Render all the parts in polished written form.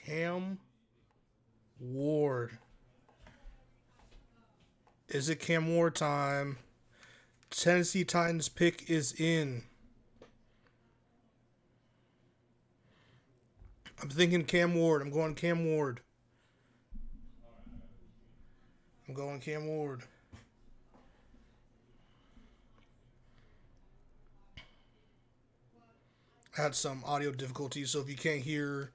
Cam Ward. Is it Cam Ward time? Tennessee Titans pick is in. I'm thinking Cam Ward. I'm going Cam Ward. I'm going Cam Ward. I had some audio difficulties, so if you can't hear,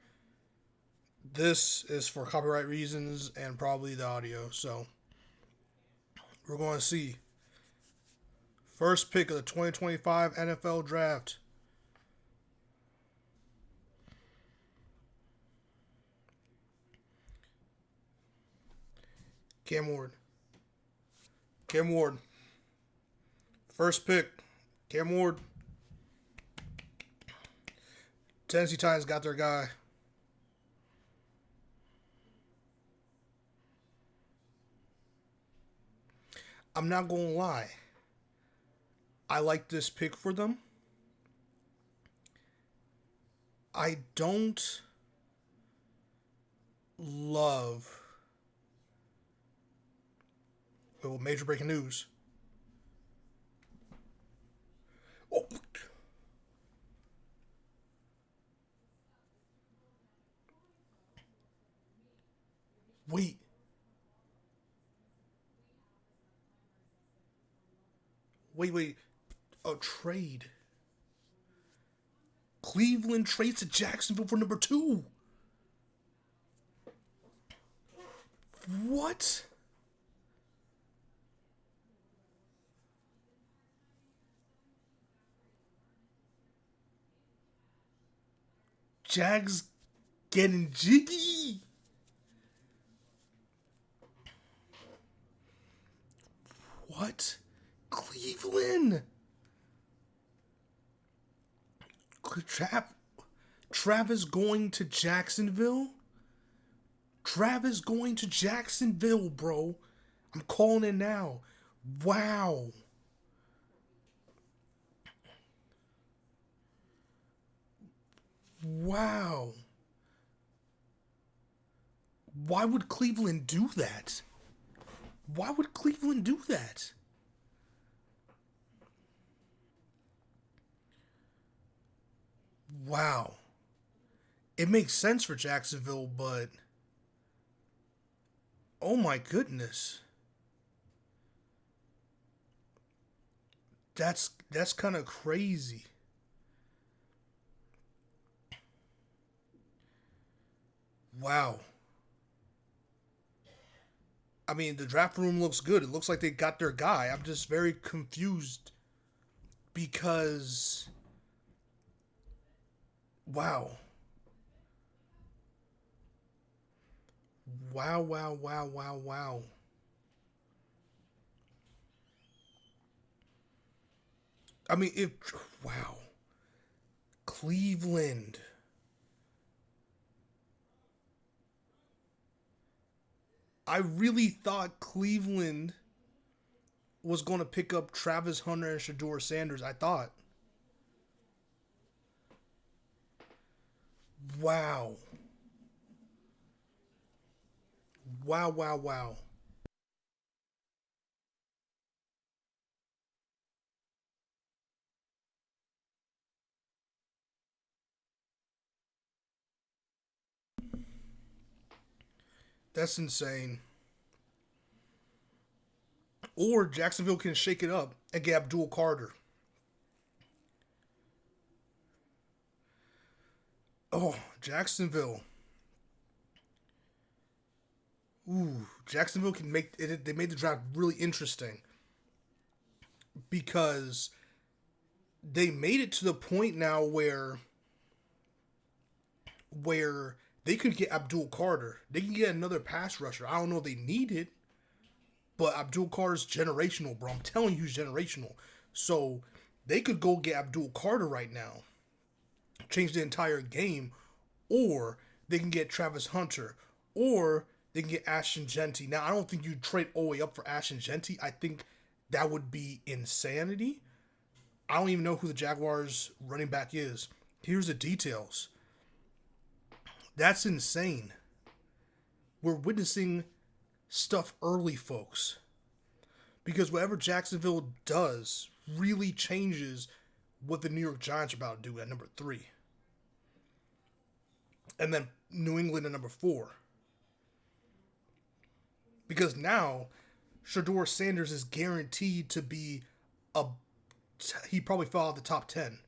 this is for copyright reasons and probably the audio. So we're going to see. First pick of the 2025 NFL Draft. Cam Ward. Cam Ward. First pick. Cam Ward. Tennessee Titans got their guy. I'm not going to lie. I like this pick for them. I don't love. Well, major breaking news. Oh, wait. Wait. A trade. Cleveland trades to Jacksonville for number 2. What? Jags getting jiggy. What? Cleveland. Travis going to Jacksonville? Travis going to Jacksonville, bro. I'm calling it now. Wow. Wow. Why would Cleveland do that? Why would Cleveland do that? Wow. It makes sense for Jacksonville, but oh my goodness. That's kind of crazy. Wow. I mean, the draft room looks good. It looks like they got their guy. I'm just very confused because wow. Wow. I mean, if wow. Cleveland. I really thought Cleveland was going to pick up Travis Hunter and Shador Sanders. I thought. Wow. Wow. That's insane. Or Jacksonville can shake it up and get Abdul Carter. Oh, Jacksonville. Ooh, Jacksonville can make it. They made the draft really interesting because they made it to the point now where they could get Abdul Carter. They can get another pass rusher. I don't know if they need it, but Abdul Carter's generational, bro. I'm telling you, he's generational. So they could go get Abdul Carter right now, change the entire game, or they can get Travis Hunter, or they can get Ashton Genty. Now, I don't think you trade all the way up for Ashton Genty. I think that would be insanity. I don't even know who the Jaguars running back is. Here's the details. That's insane. We're witnessing stuff early, folks. Because whatever Jacksonville does really changes what the New York Giants are about to do at number 3. And then New England at number 4. Because now, Shedeur Sanders is guaranteed to be a... He probably fell out of the top 10.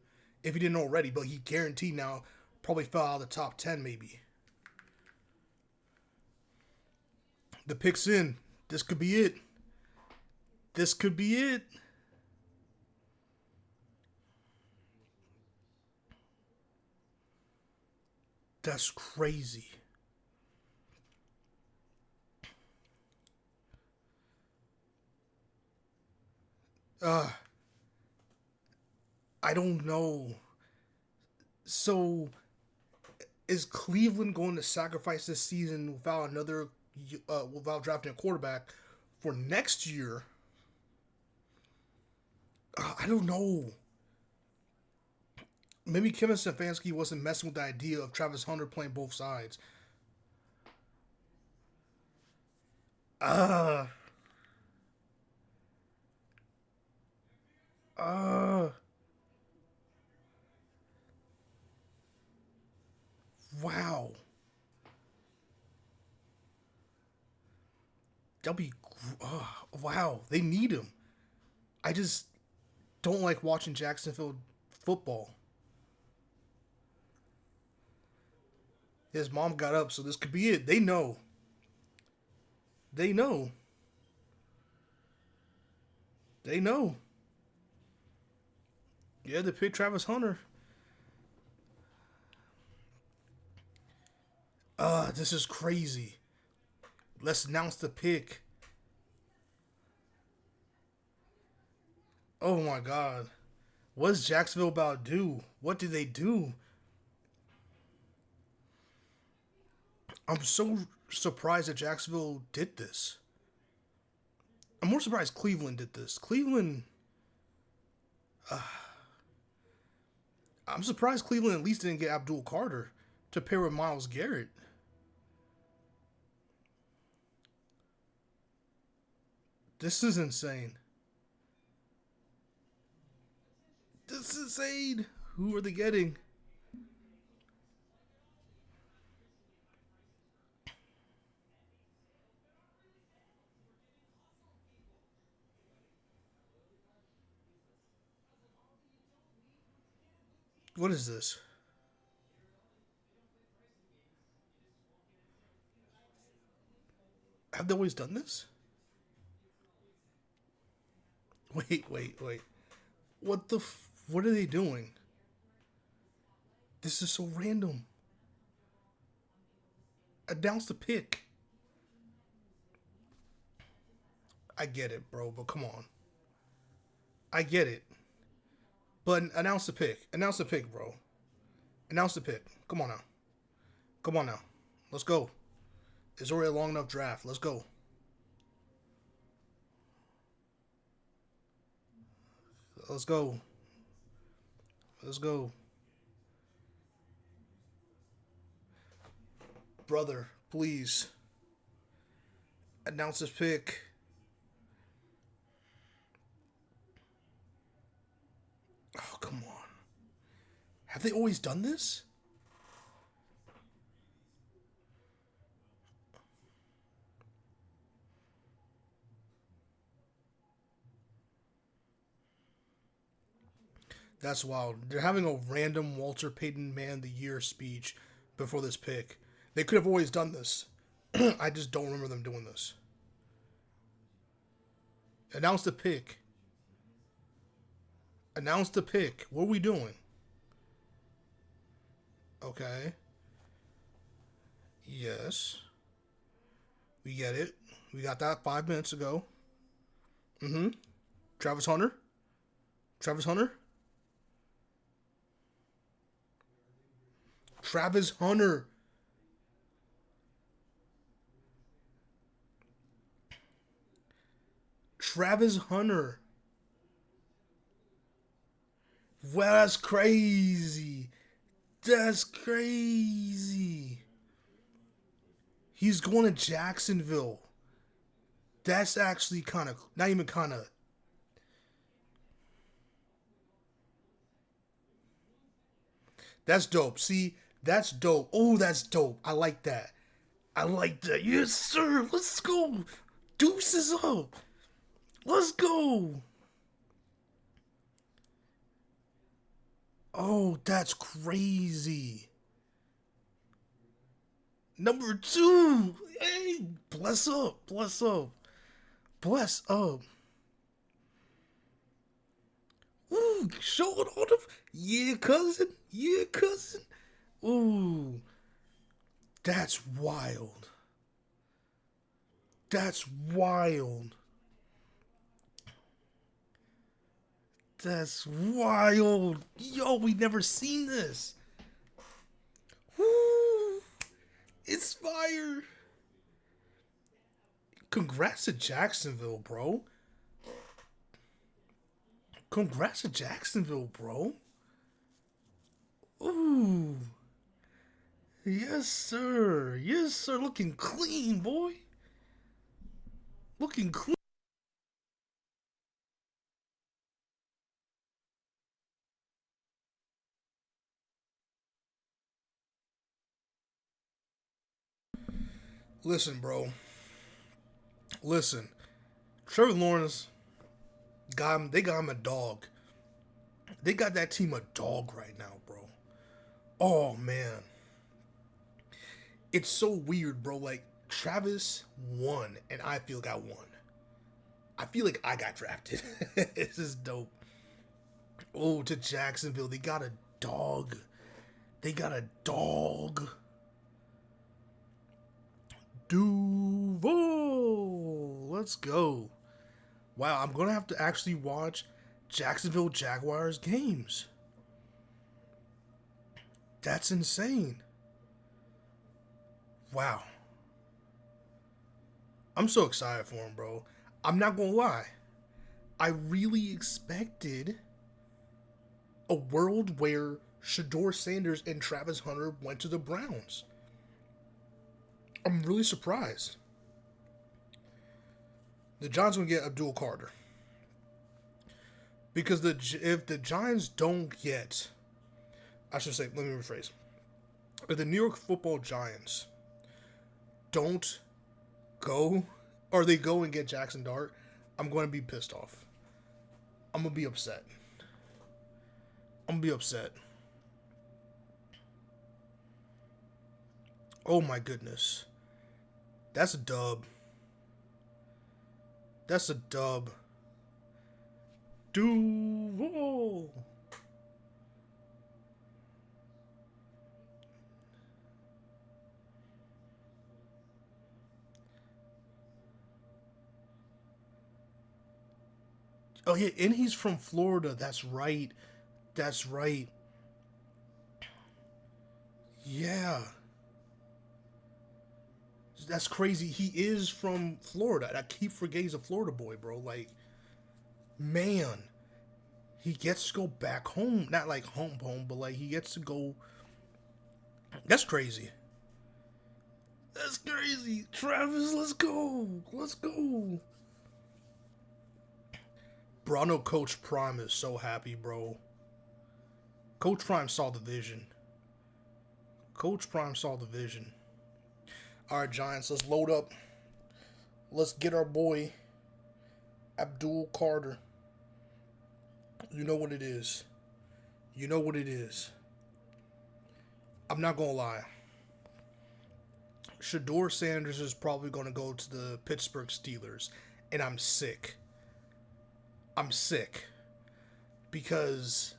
If he didn't already, but he guaranteed now probably fell out of the top 10 maybe. The pick's in. This could be it. This could be it. That's crazy. I don't know. So, is Cleveland going to sacrifice this season without drafting a quarterback for next year? I don't know. Maybe Kevin Stefanski wasn't messing with the idea of Travis Hunter playing both sides. Uh, uh, wow. That'll be, wow. They need him. I just don't like watching Jacksonville football. His mom got up, so this could be it. They know. They know. They know. Yeah, they picked Travis Hunter. This is crazy. Let's announce the pick. Oh my God. What's Jacksonville about to do? What did they do? I'm so surprised that Jacksonville did this. I'm more surprised Cleveland did this. I'm surprised Cleveland at least didn't get Abdul Carter to pair with Myles Garrett. This is insane. This is insane. Who are they getting? What is this? Have they always done this? Wait. What are they doing? This is so random. Announce the pick. I get it, bro, but come on. I get it. But announce the pick. Announce the pick, bro. Announce the pick. Come on now. Come on now. Let's go. It's already a long enough draft. Let's go. Let's go. Let's go. Brother, please. Announce this pick. Oh, come on. Have they always done this? That's wild. They're having a random Walter Payton Man of the Year speech before this pick. They could have always done this. I just don't remember them doing this. Announce the pick. Announce the pick. What are we doing? Okay. Yes. We get it. We got that 5 minutes ago. Mm-hmm. Travis Hunter. Travis Hunter. Travis Hunter. Travis Hunter. Well, that's crazy. That's crazy. He's going to Jacksonville. That's actually kind of, not even kind of. That's dope. See, that's dope. Oh, that's dope. I like that. I like that. Yes, sir. Let's go. Deuces up. Let's go. Oh, that's crazy. Number two. Hey, bless up. Bless up. Bless up. Ooh, showing all the. Yeah, cousin. Yeah, cousin. Ooh, that's wild. That's wild. That's wild. Yo, we never seen this. Woo! It's fire. Congrats to Jacksonville, bro. Congrats to Jacksonville, bro. Ooh. Yes, sir. Yes, sir. Looking clean, boy. Looking clean. Listen, bro. Listen. Trevor Lawrence got him. They got him a dog. They got that team a dog right now, bro. Oh man, it's so weird, bro. Like Travis won, and I feel got one. I feel like I got drafted. This is dope. Oh, to Jacksonville, they got a dog. They got a dog. Duval. Let's go. Wow, I'm gonna have to actually watch Jacksonville Jaguars games. That's insane. Wow. I'm so excited for him, bro. I'm not gonna lie. I really expected a world where Shador Sanders and Travis Hunter went to the Browns. I'm really surprised. The Giants gonna get Abdul Carter because if the Giants don't get, I should say, let me rephrase. If the New York Football Giants don't go, or they go and get Jackson Dart, I'm going to be pissed off. I'm gonna be upset. I'm gonna be upset. Oh my goodness. That's a dub. That's a dub. Duval. Oh yeah, and he's from Florida. That's right. That's right. Yeah. That's crazy. He is from Florida. I keep forgetting he's a Florida boy, bro. Like, man, he gets to go back home. Not like home, but like he gets to go. That's crazy. That's crazy. Travis, let's go. Let's go. Bro, I know Coach Prime is so happy, bro. Coach Prime saw the vision. Coach Prime saw the vision. All right, Giants, let's load up. Let's get our boy Abdul Carter. You know what it is. You know what it is. I'm not gonna lie. Shador Sanders is probably gonna go to the Pittsburgh Steelers, and I'm sick. I'm sick because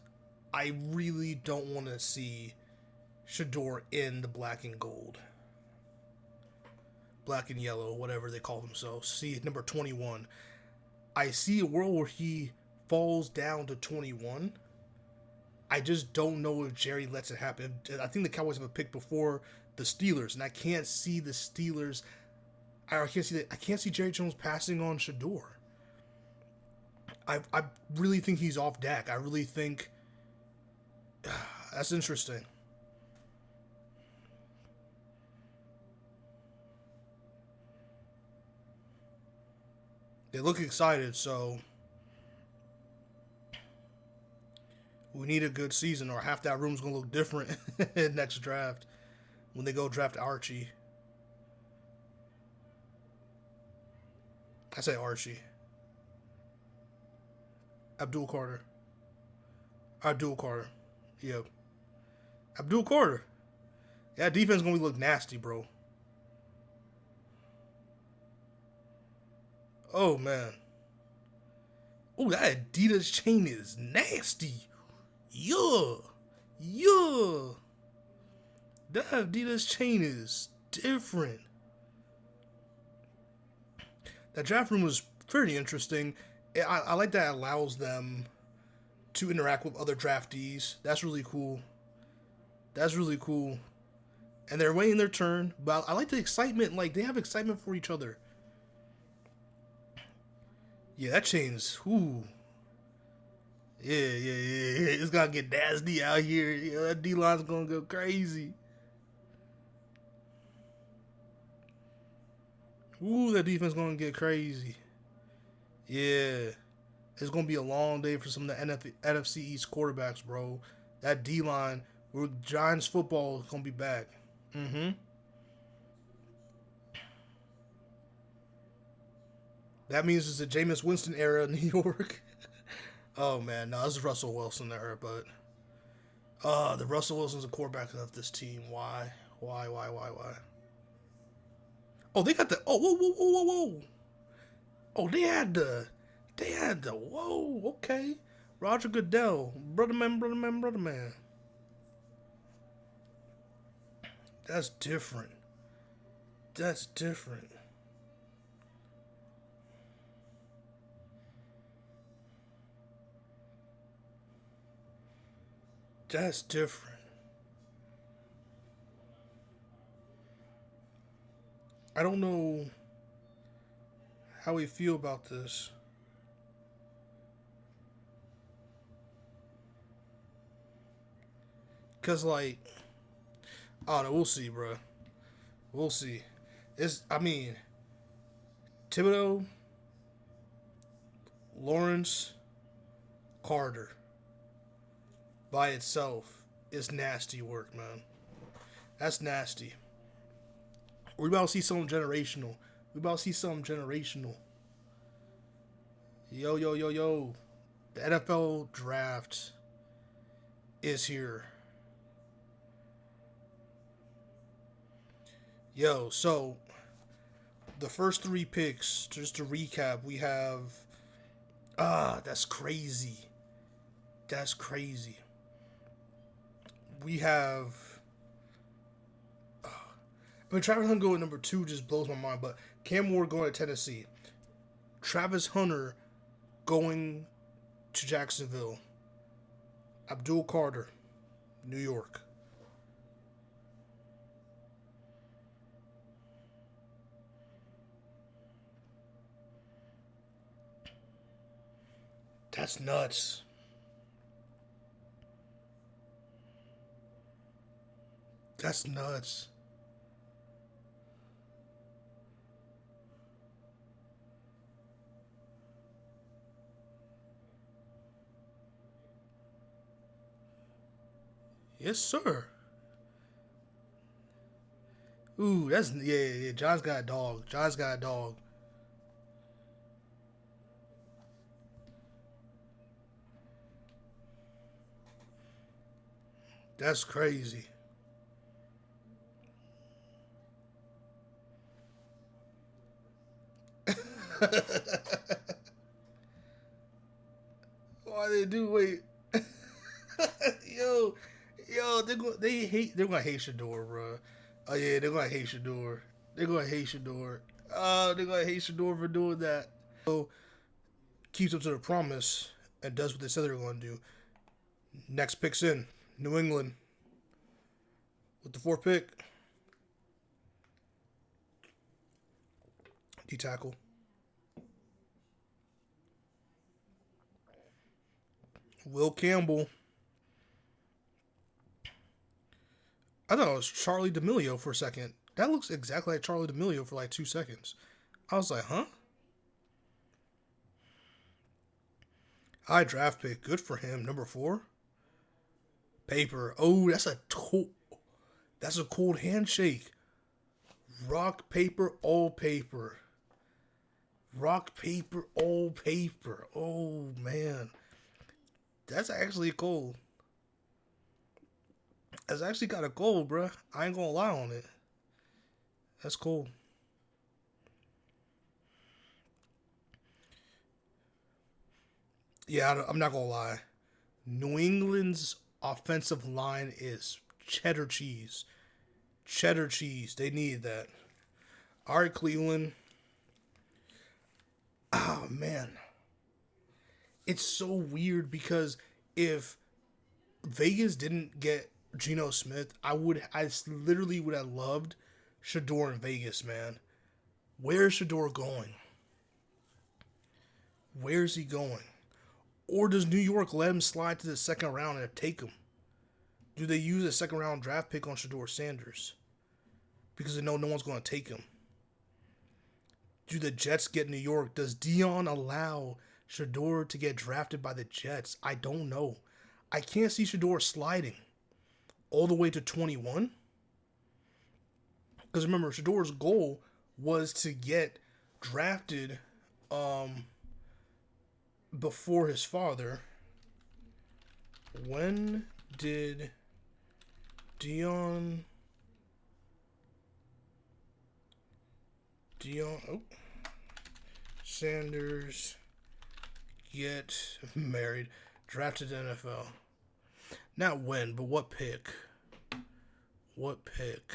I really don't want to see Shador in the black and gold. Black and yellow, whatever they call themselves. See, number 21. I see a world where he falls down to 21. I just don't know if Jerry lets it happen. I think the Cowboys have a pick before the Steelers, and I can't see the Steelers. I can't see that. I can't see Jerry Jones passing on Shador. I really think he's off Dak. I really think that's interesting. They look excited, so we need a good season, or half that room's gonna look different next draft when they go draft Archie. I say Archie. Abdul Carter. Abdul Carter. Yep. Abdul Carter. Yeah, defense gonna look nasty, bro. Oh man. Oh, that Adidas chain is nasty. Yeah. Yeah. That Adidas chain is different. That draft room was pretty interesting. I like that it allows them to interact with other draftees. That's really cool. That's really cool. And they're waiting their turn, but I like the excitement. Like, they have excitement for each other. Yeah, that chain's, ooh. Yeah. It's gonna get nasty out here. Yeah, that D-line's gonna go crazy. Ooh, that defense gonna get crazy. Yeah. It's gonna be a long day for some of the NFC East quarterbacks, bro. That D-line, with Giants football, is gonna be back. Mm-hmm. That means it's the Jameis Winston era in New York. Oh man, no, this is Russell Wilson era, but the Russell Wilson's a quarterback of this team. Why? Why? Oh, they got the whoa. Oh, they had the whoa, okay. Roger Goodell, brother man. That's different. That's different. That's different. I don't know how we feel about this. Cause like, I don't know, we'll see, bro. We'll see. I mean, Thibodeau, Lawrence, Carter by itself is nasty work, man. That's nasty. We about to see something generational. We about to see something generational. Yo. The NFL draft is here. Yo, so the first three picks, just to recap, we have that's crazy. That's crazy. We have I mean, Travis Hunter going at number 2 just blows my mind, but Cam Ward going to Tennessee. Travis Hunter going to Jacksonville. Abdul Carter, New York. That's nuts. That's nuts. Yes, sir. Ooh, that's yeah. John's got a dog. John's got a dog. That's crazy. Why they do wait? yo, they're gonna hate Shador, bro. Oh yeah, they're gonna hate Shador. They're gonna hate Shador. They're gonna hate Shador for doing that. So keeps up to the promise and does what they said they were gonna do. Next pick's in New England with the 4th pick. D tackle. Will Campbell. I thought it was Charlie D'Amelio for a second. That looks exactly like Charlie D'Amelio for like 2 seconds. I was like, huh? High draft pick. Good for him. Number 4. Paper. Oh, that's a cold handshake. Rock, paper, all paper. Rock, paper, all paper. Oh, man. That's actually cool. That's actually kind of cool, bruh. I ain't gonna lie on it. That's cool. Yeah, I'm not gonna lie. New England's offensive line is cheddar cheese. Cheddar cheese. They need that. All right, Cleveland. Oh, man. It's so weird because if Vegas didn't get Geno Smith, I literally would have loved Shador in Vegas, man. Where's Shador going? Where's he going? Or does New York let him slide to the second round and take him? Do they use a second round draft pick on Shador Sanders? Because they know no one's going to take him. Do the Jets get New York? Does Dion allow Shador to get drafted by the Jets? I don't know. I can't see Shador sliding all the way to 21. Because remember, Shador's goal was to get drafted before his father. When did Dion Sanders get married, drafted to NFL? Not when, but what pick? What pick?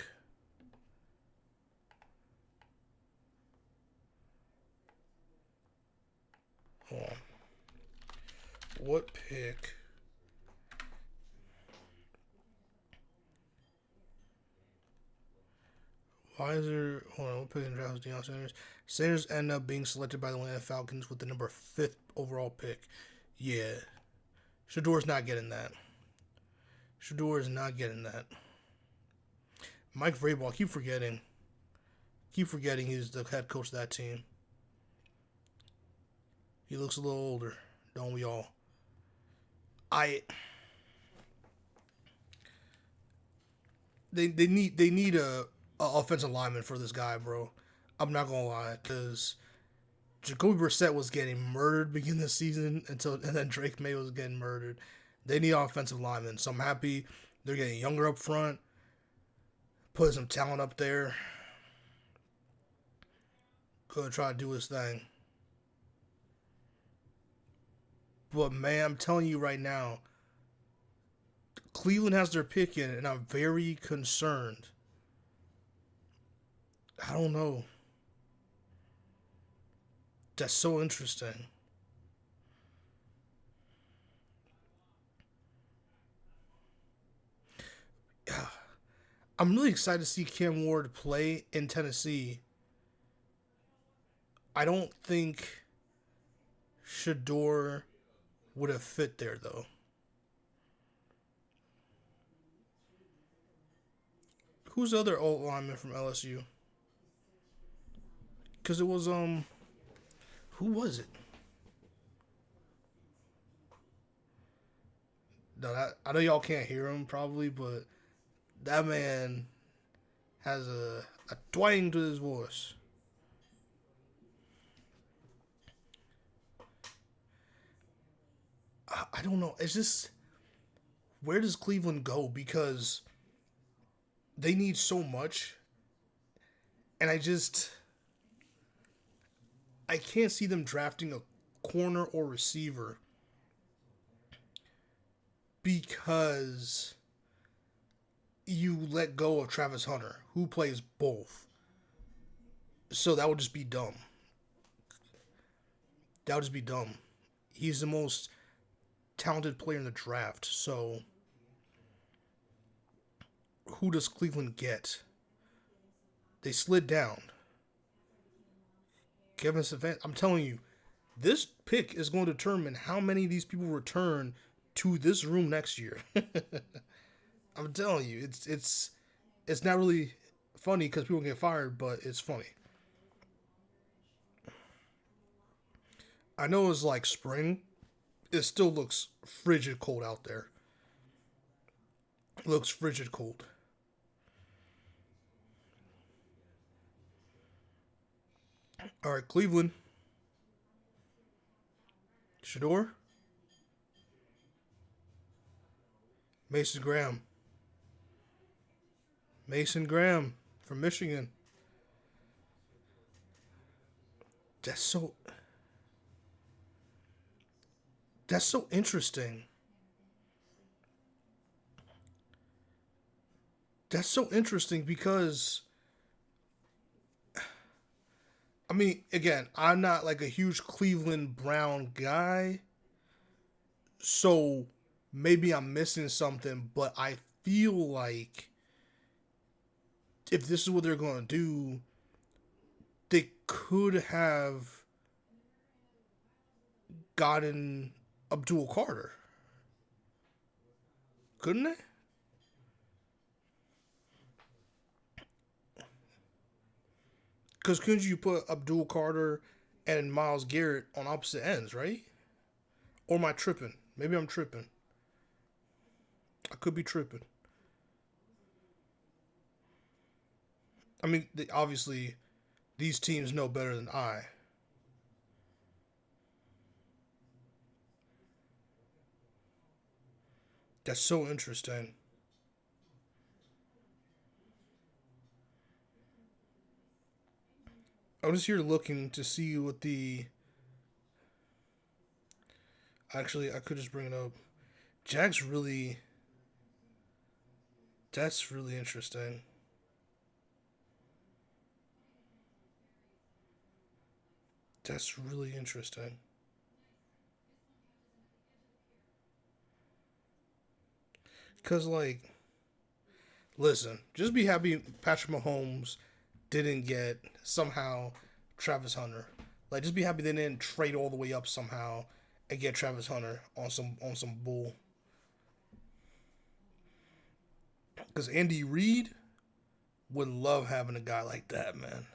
Hold on. What pick? Why is there? Hold on. What pick in the draft was Deion Sanders? Sanders ended up being selected by the Atlanta Falcons with the number 5th overall pick. Yeah. Shador's not getting that. Shador is not getting that. Mike Vrabel, I keep forgetting. He's the head coach of that team. He looks a little older, don't we all? They need a offensive lineman for this guy, bro. I'm not gonna lie, because Jacoby Brissett was getting murdered beginning of the season and then Drake May was getting murdered. They need offensive linemen, so I'm happy they're getting younger up front, putting some talent up there. Gonna try to do his thing. But man, I'm telling you right now, Cleveland has their pick in, and I'm very concerned. I don't know. That's so interesting. Yeah. I'm really excited to see Cam Ward play in Tennessee. I don't think Shador would have fit there though. Who's the other old lineman from LSU? Because it was who was it? No, I know y'all can't hear him probably, but that man has a twang to his voice. I don't know. It's just where does Cleveland go? Because they need so much, and I can't see them drafting a corner or receiver because you let go of Travis Hunter, who plays both. So that would just be dumb. That would just be dumb. He's the most talented player in the draft. So who does Cleveland get? They slid down. Kevin Stefanski. I'm telling you, this pick is going to determine how many of these people return to this room next year. I'm telling you, it's not really funny because people get fired, but it's funny. I know it's like spring it still looks frigid cold out there. It looks frigid cold. All right, Cleveland. Shador. Mason Graham. Mason Graham from Michigan. That's so that's so interesting. That's so interesting because I mean, again, I'm not like a huge Cleveland Brown guy, so maybe I'm missing something, but I feel like if this is what they're going to do, they could have gotten Abdul Carter, couldn't they? Because couldn't you put Abdul Carter and Miles Garrett on opposite ends, right? Or am I tripping? Maybe I'm tripping. I could be tripping. I mean, obviously, these teams know better than I. That's so interesting. I'm just here looking to see what the. Actually, I could just bring it up. Jack's really. That's really interesting. That's really interesting. Because, like, listen, just be happy Patrick Mahomes didn't get somehow Travis Hunter. Like, just be happy they didn't trade all the way up somehow and get Travis Hunter on some bull. Because Andy Reid would love having a guy like that, man.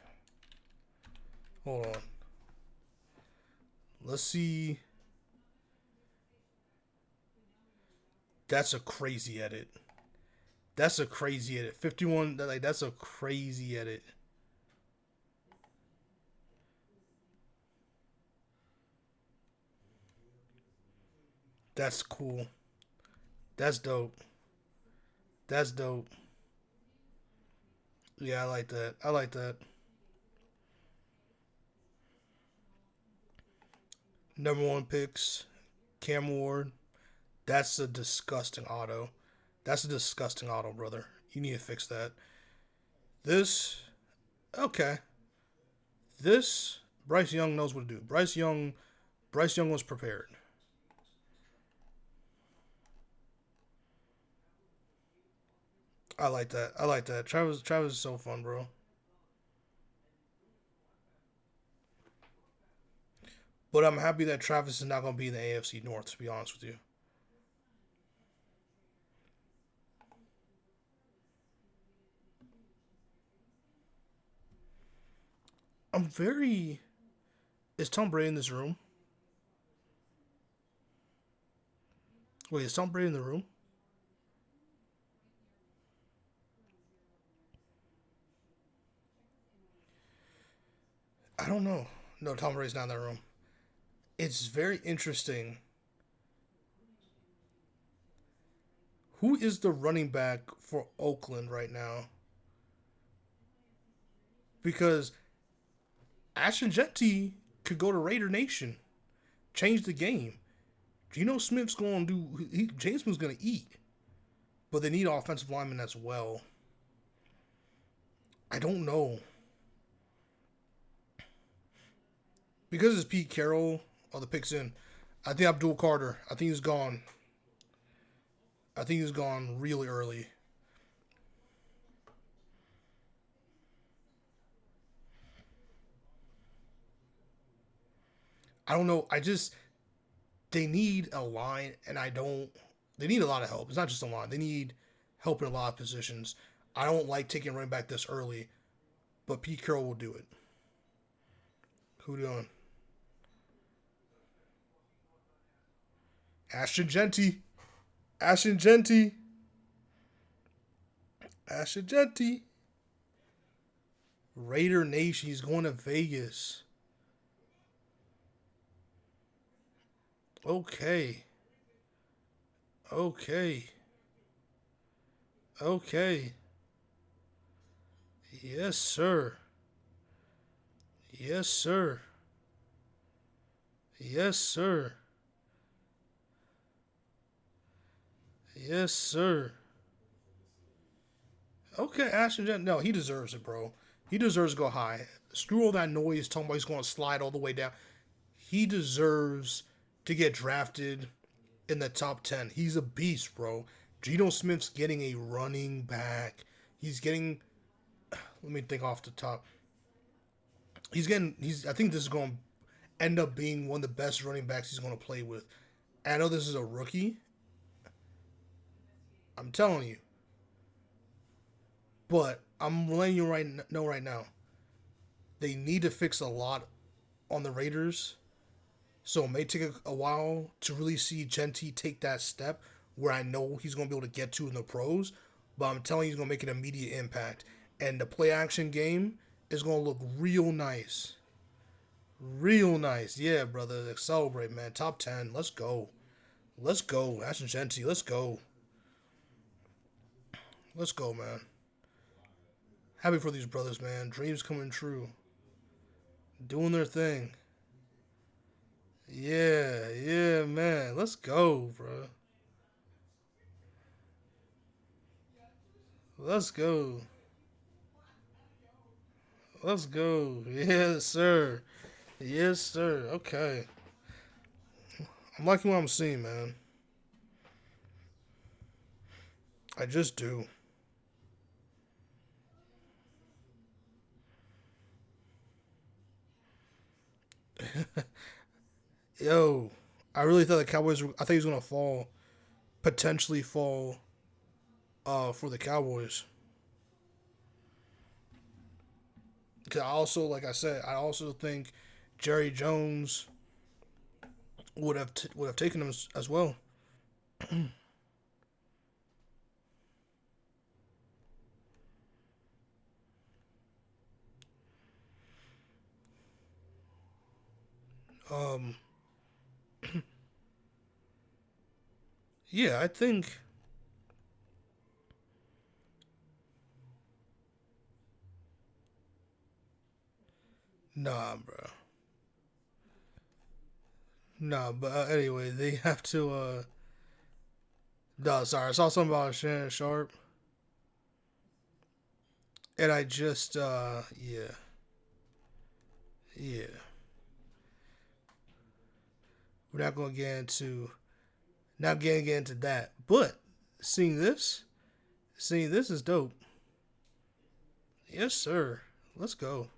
Hold on. Let's see. That's a crazy edit. That's a crazy edit. 51. Like that's a crazy edit. That's cool. That's dope. That's dope. Yeah, I like that. I like that. Number one picks, Cam Ward. That's a disgusting auto. That's a disgusting auto, brother. You need to fix that. This, okay. This Bryce Young knows what to do. Bryce Young was prepared. I like that. I like that. Travis is so fun, bro. But I'm happy that Travis is not going to be in the AFC North. To be honest with you, I'm very. Is Tom Brady in this room? Wait, is Tom Brady in the room? I don't know. No, Tom Brady's not in that room. It's very interesting. Who is the running back for Oakland right now? Because Ashton Jetty could go to Raider Nation, change the game. Geno Smith's going to do. James Smith's going to eat, but they need offensive linemen as well. I don't know because it's Pete Carroll. Oh, the picks in. I think Abdul Carter. I think he's gone. I think he's gone really early. I don't know. I just they need a line, and I don't. They need a lot of help. It's not just a line. They need help in a lot of positions. I don't like taking running back this early, but Pete Carroll will do it. Who doing? Ashton Genty. Ashton Genty. Ashton Genty. Raider Nation. He's going to Vegas. Okay. Okay. Okay. Yes, sir. Yes, sir. Yes, sir. Yes, sir. Okay, Ashton Jen. No, he deserves it, bro. He deserves to go high. Screw all that noise talking about he's going to slide all the way down. He deserves to get drafted in the top 10. He's a beast, bro. Geno Smith's getting a running back. He's getting. Let me think off the top. I think this is going to end up being one of the best running backs he's going to play with. I know this is a rookie. I'm telling you. But I'm letting you know right now. They need to fix a lot on the Raiders. So it may take a while to really see Genty take that step where I know he's going to be able to get to in the pros. But I'm telling you, he's going to make an immediate impact. And the play action game is going to look real nice. Real nice. Yeah, brother. Let's celebrate, man. Top 10. Let's go. Let's go. Ashton Genty. Let's go. Let's go, man. Happy for these brothers, man. Dreams coming true. Doing their thing. Yeah, man. Let's go, bro. Let's go. Let's go. Yes, sir. Yes, sir. Okay. I'm liking what I'm seeing, man. I just do. Yo, I really thought the Cowboys I think he was gonna fall, potentially fall, for the Cowboys. Cause I also, like I said, I also think Jerry Jones would have taken him as well. Um, yeah, I think. Nah, bro. Nah, but anyway, they have to. No, sorry, I saw something about Shannon Sharp, and I just, yeah, yeah. We're not gonna get into not getting into that, but seeing this, seeing this is dope. Yes, sir. Let's go.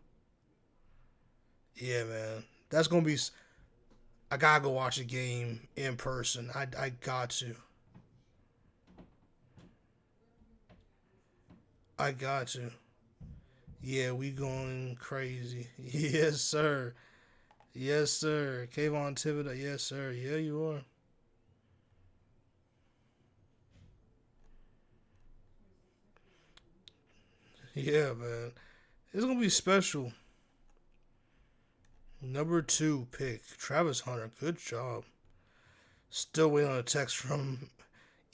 Yeah, man. That's gonna be. I gotta go watch a game in person. I got to. I got to. Yeah, we going crazy. Yes, sir. Yes, sir. Kayvon Thibodeau. Yes, sir. Yeah, you are. Yeah, man. It's gonna be special. Number 2 pick, Travis Hunter. Good job. Still waiting on a text from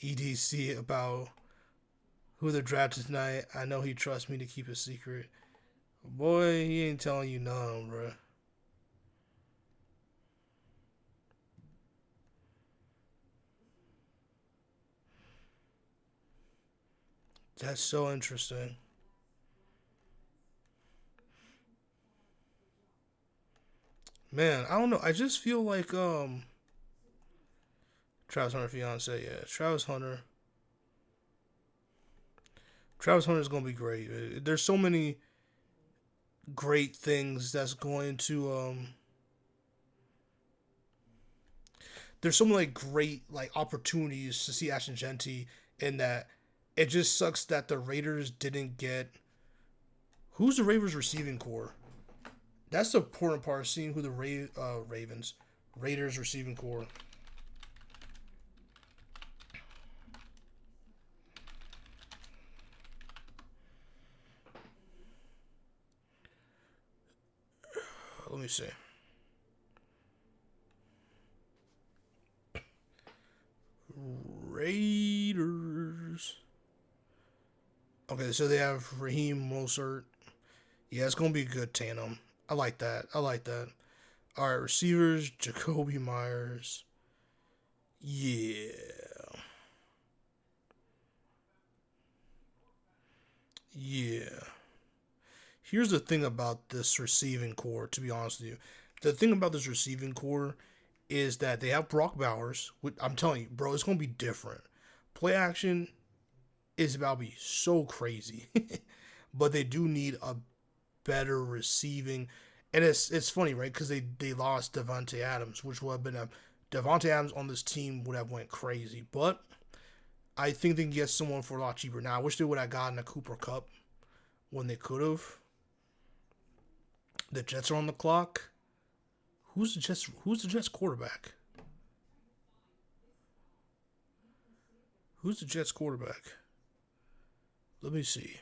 EDC about who they're drafted tonight. I know he trusts me to keep a secret. Boy, he ain't telling you none, bro. That's so interesting. Man, I don't know. I just feel like Travis Hunter fiance, yeah. Travis Hunter is gonna be great. There's so many great things that's going to there's so many like great like opportunities to see Ashton Genty in that. It just sucks that the Raiders didn't get who's the Ravens receiving core. That's the important part, seeing who the Ravens Raiders receiving core. see. Raiders. Okay, so they have Raheem Mostert. Yeah, it's gonna be a good tandem. I like that. I like that. All right, receivers, Jacoby Myers. Yeah. Yeah. Here's the thing about this receiving core, to be honest with you. The thing about this receiving core is that they have Brock Bowers. I'm telling you, bro, it's going to be different. Play action is about to be so crazy. But they do need a better receiving. And it's funny, right? Because they lost Davante Adams, which would have been a Davante Adams on this team would have went crazy. But I think they can get someone for a lot cheaper. Now, I wish they would have gotten a Cooper Kupp when they could have. The Jets are on the clock. Who's the Jets quarterback? Who's the Jets quarterback? Let me see.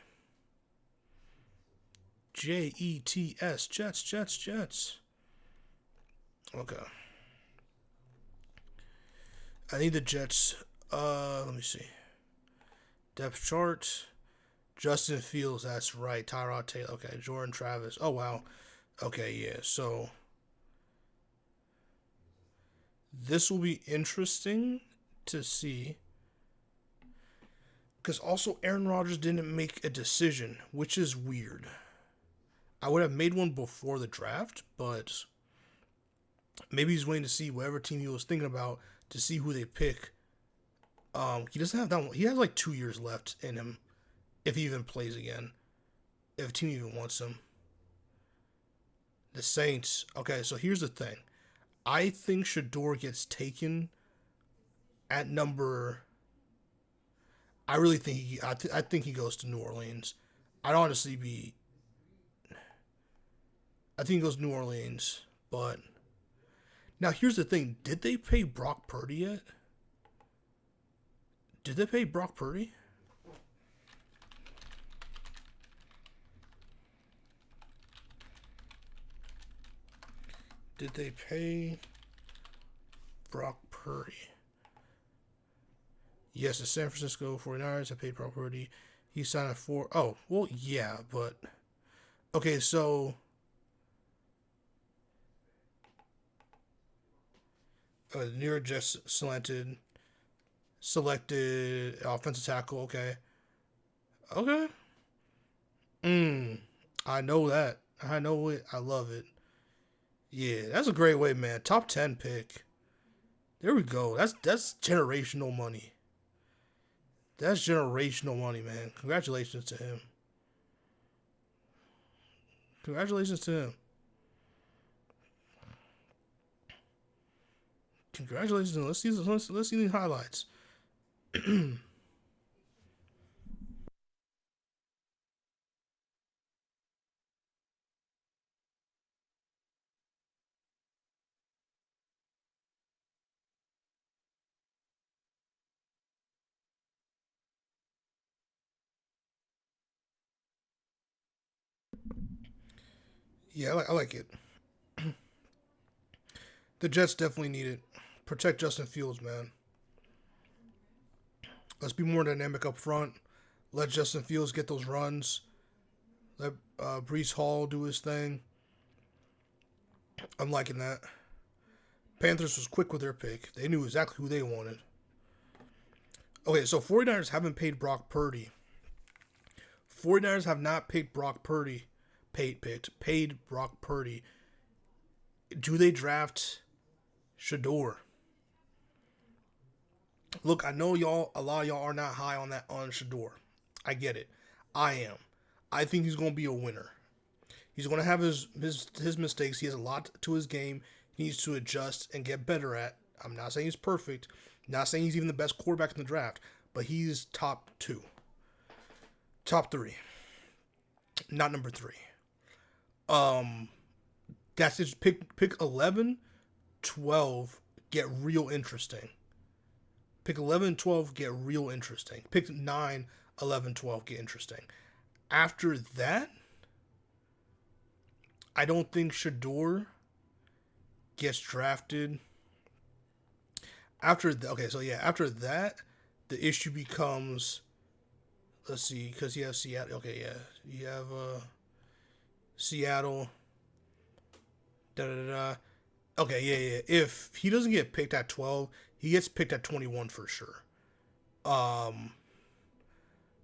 Jets, Jets. Okay. I need the Jets. Let me see. Depth chart. Justin Fields, that's right. Tyrod Taylor. Okay, Jordan Travis. Oh, wow. Okay, yeah. So, this will be interesting to see. Because also, Aaron Rodgers didn't make a decision, which is weird. I would have made one before the draft, but maybe he's waiting to see whatever team he was thinking about to see who they pick. He doesn't have that one. He has like 2 years left in him. If he even plays again. If a team even wants him. The Saints. Okay, so here's the thing. I think Shador gets taken at number... I really think I think he goes to New Orleans. I'd honestly be... I think he goes to New Orleans, but... Now, here's the thing. Did they pay Brock Purdy yet? Did they pay Brock Purdy? Did they pay Brock Purdy? Yes, the San Francisco 49ers have paid Brock Purdy. He signed up for... Oh, well, yeah, but... Okay, so... The New York Jets selected offensive tackle. Okay. I know that. I know it. I love it. Yeah, that's a great way, man. Top 10 pick. There we go. That's generational money. That's generational money, man. Congratulations to him. Congratulations to him. Congratulations to him. Let's see the highlights. Yeah, I like it. The Jets definitely need it. Protect Justin Fields, man. Let's be more dynamic up front. Let Justin Fields get those runs. Let Breece Hall do his thing. I'm liking that. Panthers was quick with their pick. They knew exactly who they wanted. Okay, so 49ers haven't paid Brock Purdy. 49ers have not picked Brock Purdy. Paid Brock Purdy. Do they draft Shador? Look, I know a lot of y'all are not high on Shador. I get it. I am. I think he's going to be a winner. He's going to have his mistakes. He has a lot to his game. He needs to adjust and get better at. I'm not saying he's perfect. Not saying he's even the best quarterback in the draft, but he's top 2. Top 3. Not number 3. That's just pick 11, 12, get real interesting. Pick 11, 12, get real interesting. Pick 9, 11, 12, get interesting. After that, I don't think Shador gets drafted. After that, the issue becomes, let's see, because you have Seattle. Okay, yeah, you have Seattle. Da da da. Okay, yeah, yeah. If he doesn't get picked at 12, he gets picked at 21 for sure. Um,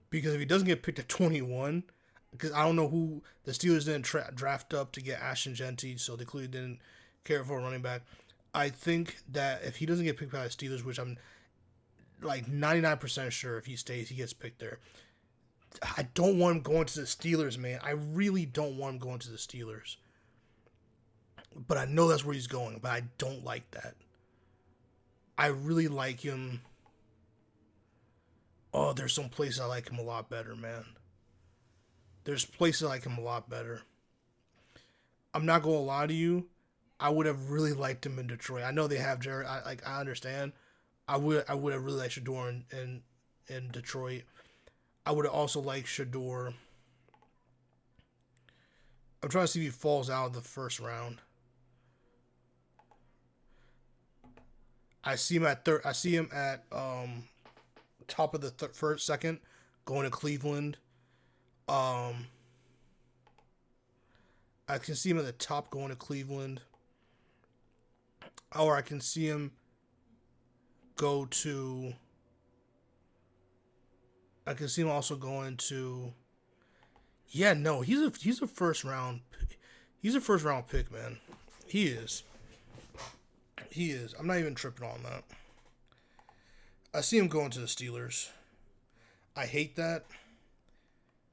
because if he doesn't get picked at 21, because I don't know who the Steelers didn't draft up to get Ashton Genty, so they clearly didn't care for a running back. I think that if he doesn't get picked by the Steelers, which I'm like 99% sure if he stays, he gets picked there. I don't want him going to the Steelers, man. I really don't want him going to the Steelers. But I know that's where he's going, but I don't like that. I really like him. Oh, there's some places I like him a lot better, man. There's places I like him a lot better. I'm not gonna lie to you. I would have really liked him in Detroit. I know they have Jared. I understand. I would have really liked Shador in Detroit. I would have also liked Shador. I'm trying to see if he falls out of the first round. I see him at third. I see him at top of the first, second, going to Cleveland. Um, I can see him at the top going to Cleveland, or I can see him go to. I can see him also going to. Yeah, no, he's a first round. He's a first round pick, man. He is. He is. I'm not even tripping on that. I see him going to the Steelers. I hate that.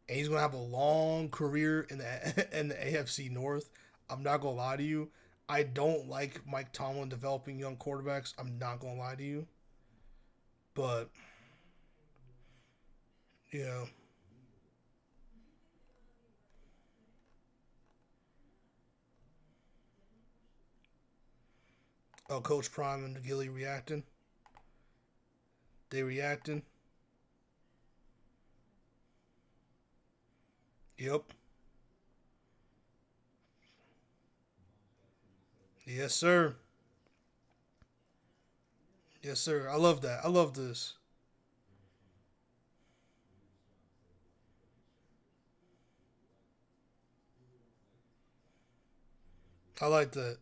And he's gonna have a long career in the AFC North. I'm not gonna lie to you. I don't like Mike Tomlin developing young quarterbacks. I'm not gonna lie to you. But you know, oh, Coach Prime and Gilly reacting. They reacting. Yep. Yes, sir. Yes, sir. I love that. I love this. I like that.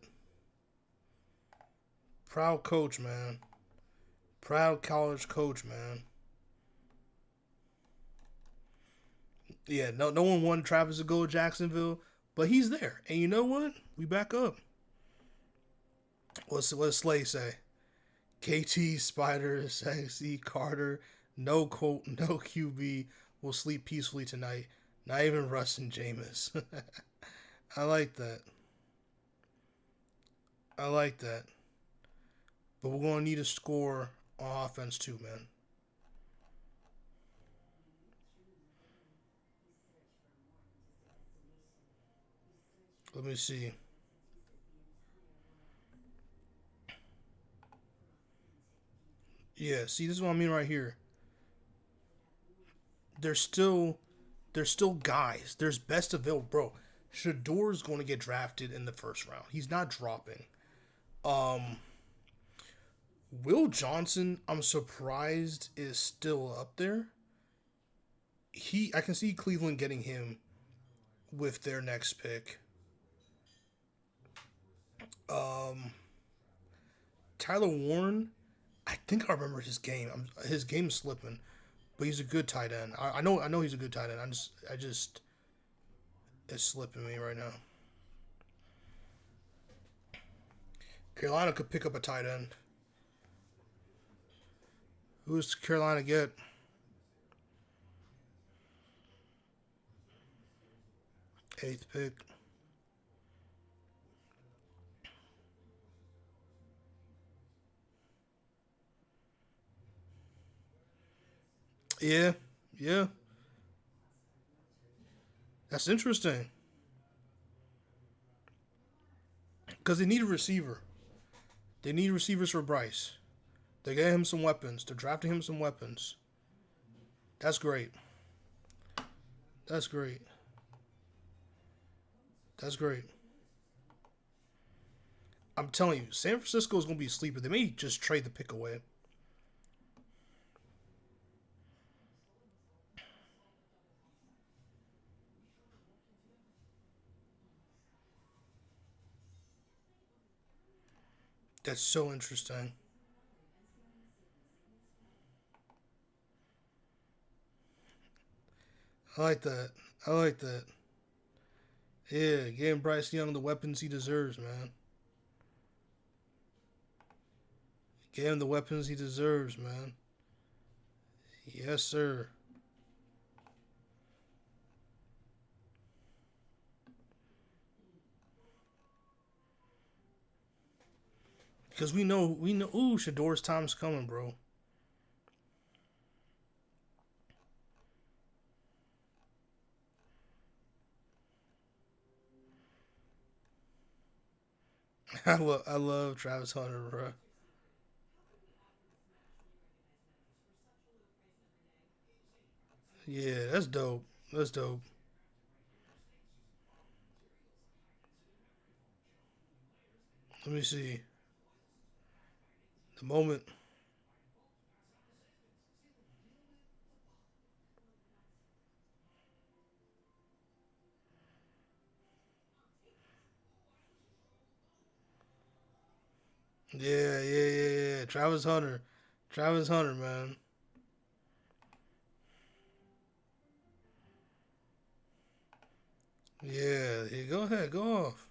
Proud coach, man. Proud college coach, man. Yeah, no one wanted Travis to go to Jacksonville, but he's there. And you know what? We back up. What Slay say? KT, Spider, Sexy, Carter, no quote, no QB will sleep peacefully tonight. Not even Russ and Jameis. I like that. I like that. But we're gonna need a score on offense too, man. Let me see. Yeah, see, this is what I mean right here. There's still there's still guys. There's best available, bro. Shador's going to get drafted in the first round. He's not dropping. Um, Will Johnson, I'm surprised is still up there. I can see Cleveland getting him with their next pick. Um, Tyler Warren, I think I remember his game. His game's slipping, but he's a good tight end. I know he's a good tight end. I just it's slipping me right now. Carolina could pick up a tight end. Who's Carolina get? Eighth pick. Yeah, yeah. That's interesting because they need a receiver. They need receivers for Bryce. They gave him some weapons. They're drafting him some weapons. That's great. That's great. That's great. I'm telling you, San Francisco is going to be a sleeper. They may just trade the pick away. That's so interesting. I like that. I like that. Yeah, getting Bryce Young the weapons he deserves, man. Get him the weapons he deserves, man. Yes, sir. Because we know. Ooh, Shador's time's coming, bro. I love Travis Hunter, bro. Yeah, that's dope. That's dope. Let me see the moment. Yeah, yeah, yeah, yeah. Travis Hunter, Travis Hunter, man. Yeah, yeah. Go ahead, go off.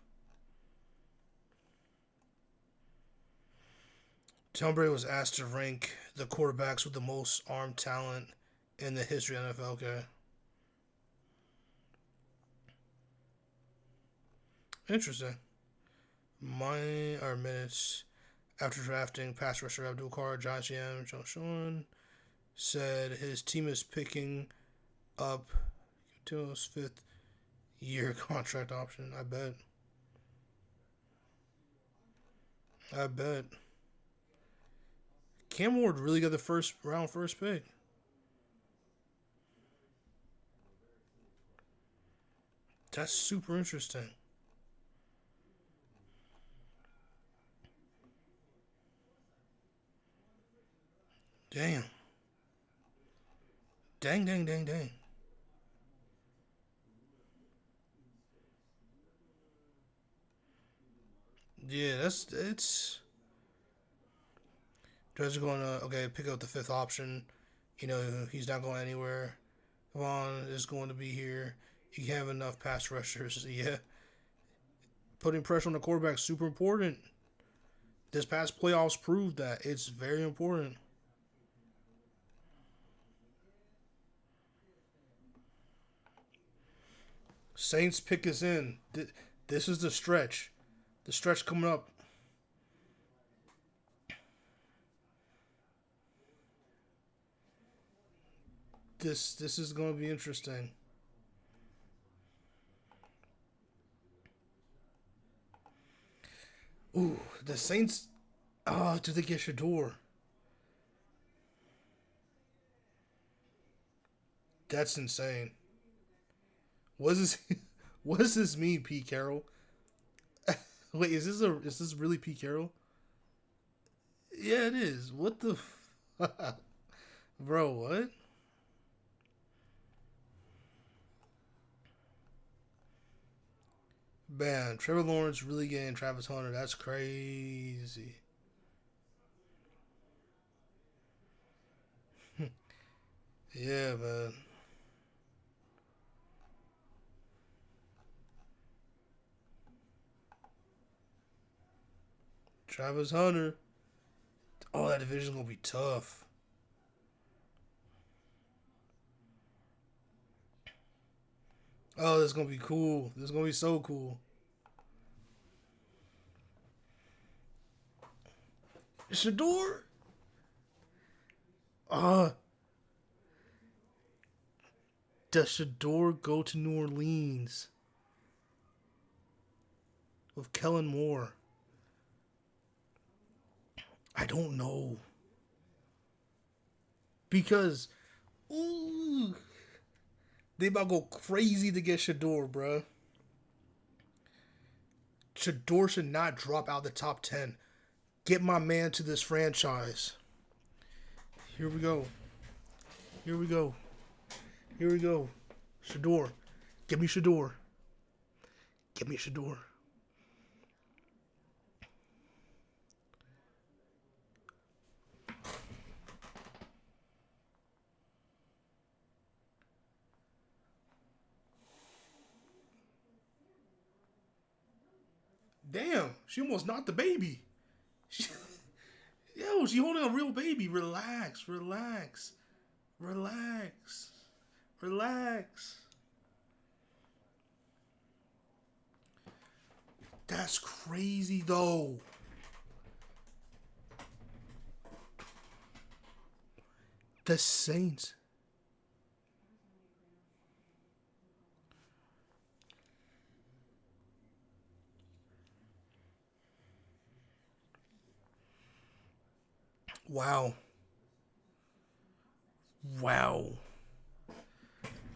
Tom Brady was asked to rank the quarterbacks with the most arm talent in the history of NFL. Okay, interesting. Mine are minutes after drafting pass rusher Abdul Carr, Josh Yam, John Sean said his team is picking up to his fifth year contract option. I bet. I bet. Cam Ward really got the first round first pick. That's super interesting. Damn. Dang, dang, dang, dang. Yeah, that's it's. Judge are going to okay pick up the fifth option. You know he's not going anywhere. Come on, is going to be here. You have enough pass rushers. Yeah, putting pressure on the quarterback is super important. This past playoffs proved that it's very important. Saints pick us in. This is the stretch. The stretch coming up. This is going to be interesting. Ooh, the Saints. Oh, do they get Shador? That's insane. What is this? What does this mean, Pete Carroll? Wait, is this really Pete Carroll? Yeah, it is. What the, bro? What? Man, Trevor Lawrence really getting Travis Hunter. That's crazy. Yeah, man. Travis Hunter. Oh, that division's gonna be tough. Oh, this is gonna be cool. This is gonna be so cool. Shador. Uh, does Shador go to New Orleans with Kellen Moore? I don't know because ooh, they about to go crazy to get Shador, bruh. Shador should not drop out the top 10. Get my man to this franchise. Here we go. Here we go. Here we go. Shador. Give me Shador. Give me Shador. Damn, she almost knocked the baby. Yo, she holding a real baby. Relax, relax, relax, relax. That's crazy though. The Saints. Wow. Wow.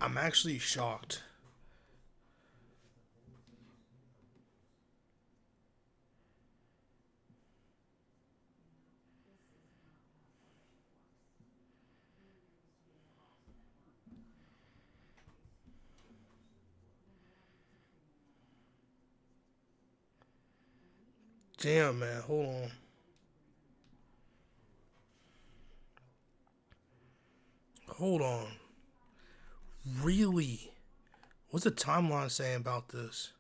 I'm actually shocked. Damn, man. Hold on. Hold on. Really? What's the timeline saying about this?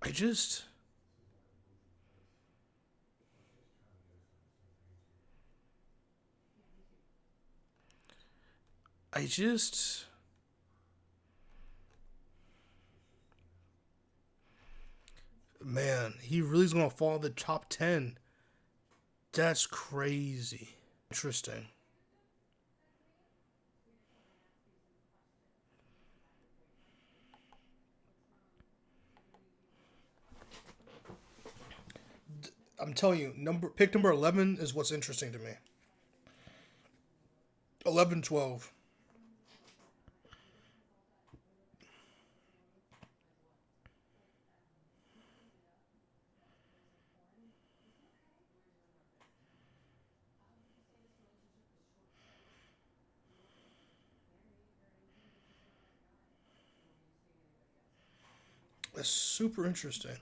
I just. I just. Man, he really's gonna fall in the top 10. That's crazy. Interesting. I'm telling you, pick number 11 is what's interesting to me. 11, 12. That's super interesting.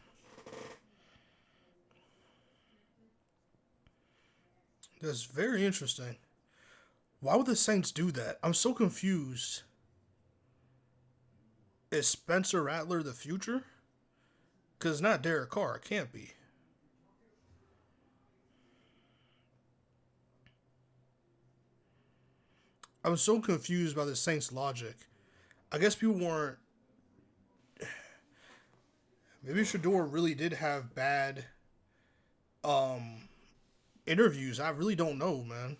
That's very interesting. Why would the Saints do that? I'm so confused. Is Spencer Rattler the future? Because it's not Derek Carr. It can't be. I'm so confused by the Saints' logic. I guess people weren't. Maybe Shador really did have bad um interviews. I really don't know, man.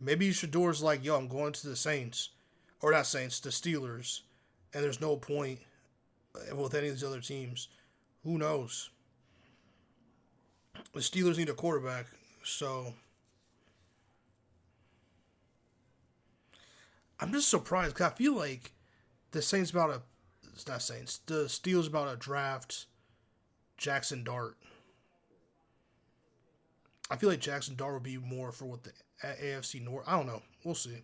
Maybe Shador's like, yo, I'm going to the Saints. Or not Saints, the Steelers. And there's no point with any of these other teams. Who knows? The Steelers need a quarterback. So I'm just surprised because I feel like the Saints about to. It's not Saints. The Steelers about to draft Jackson Dart. I feel like Jackson Dart would be more for what the AFC North. I don't know. We'll see.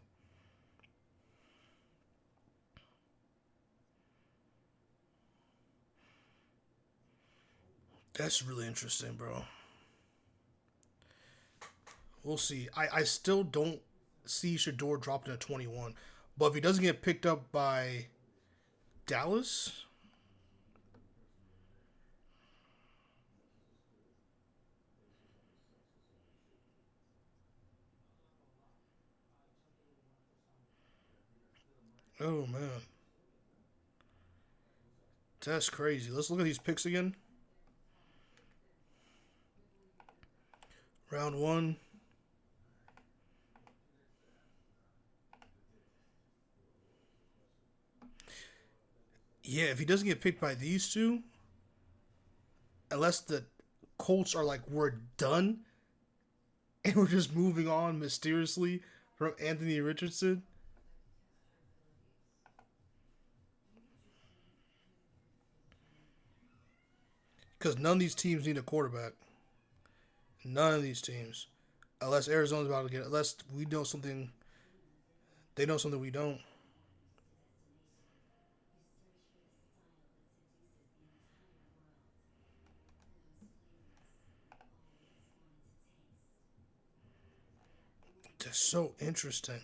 That's really interesting, bro. We'll see. I still don't see Shador dropping to 21. But if he doesn't get picked up by Dallas, oh man, that's crazy. Let's look at these picks again. Round one. Yeah, if he doesn't get picked by these two, unless the Colts are like, we're done, and we're just moving on mysteriously from Anthony Richardson. Because none of these teams need a quarterback. None of these teams. Unless Arizona's about to get, unless we know something, they know something we don't. That's so interesting.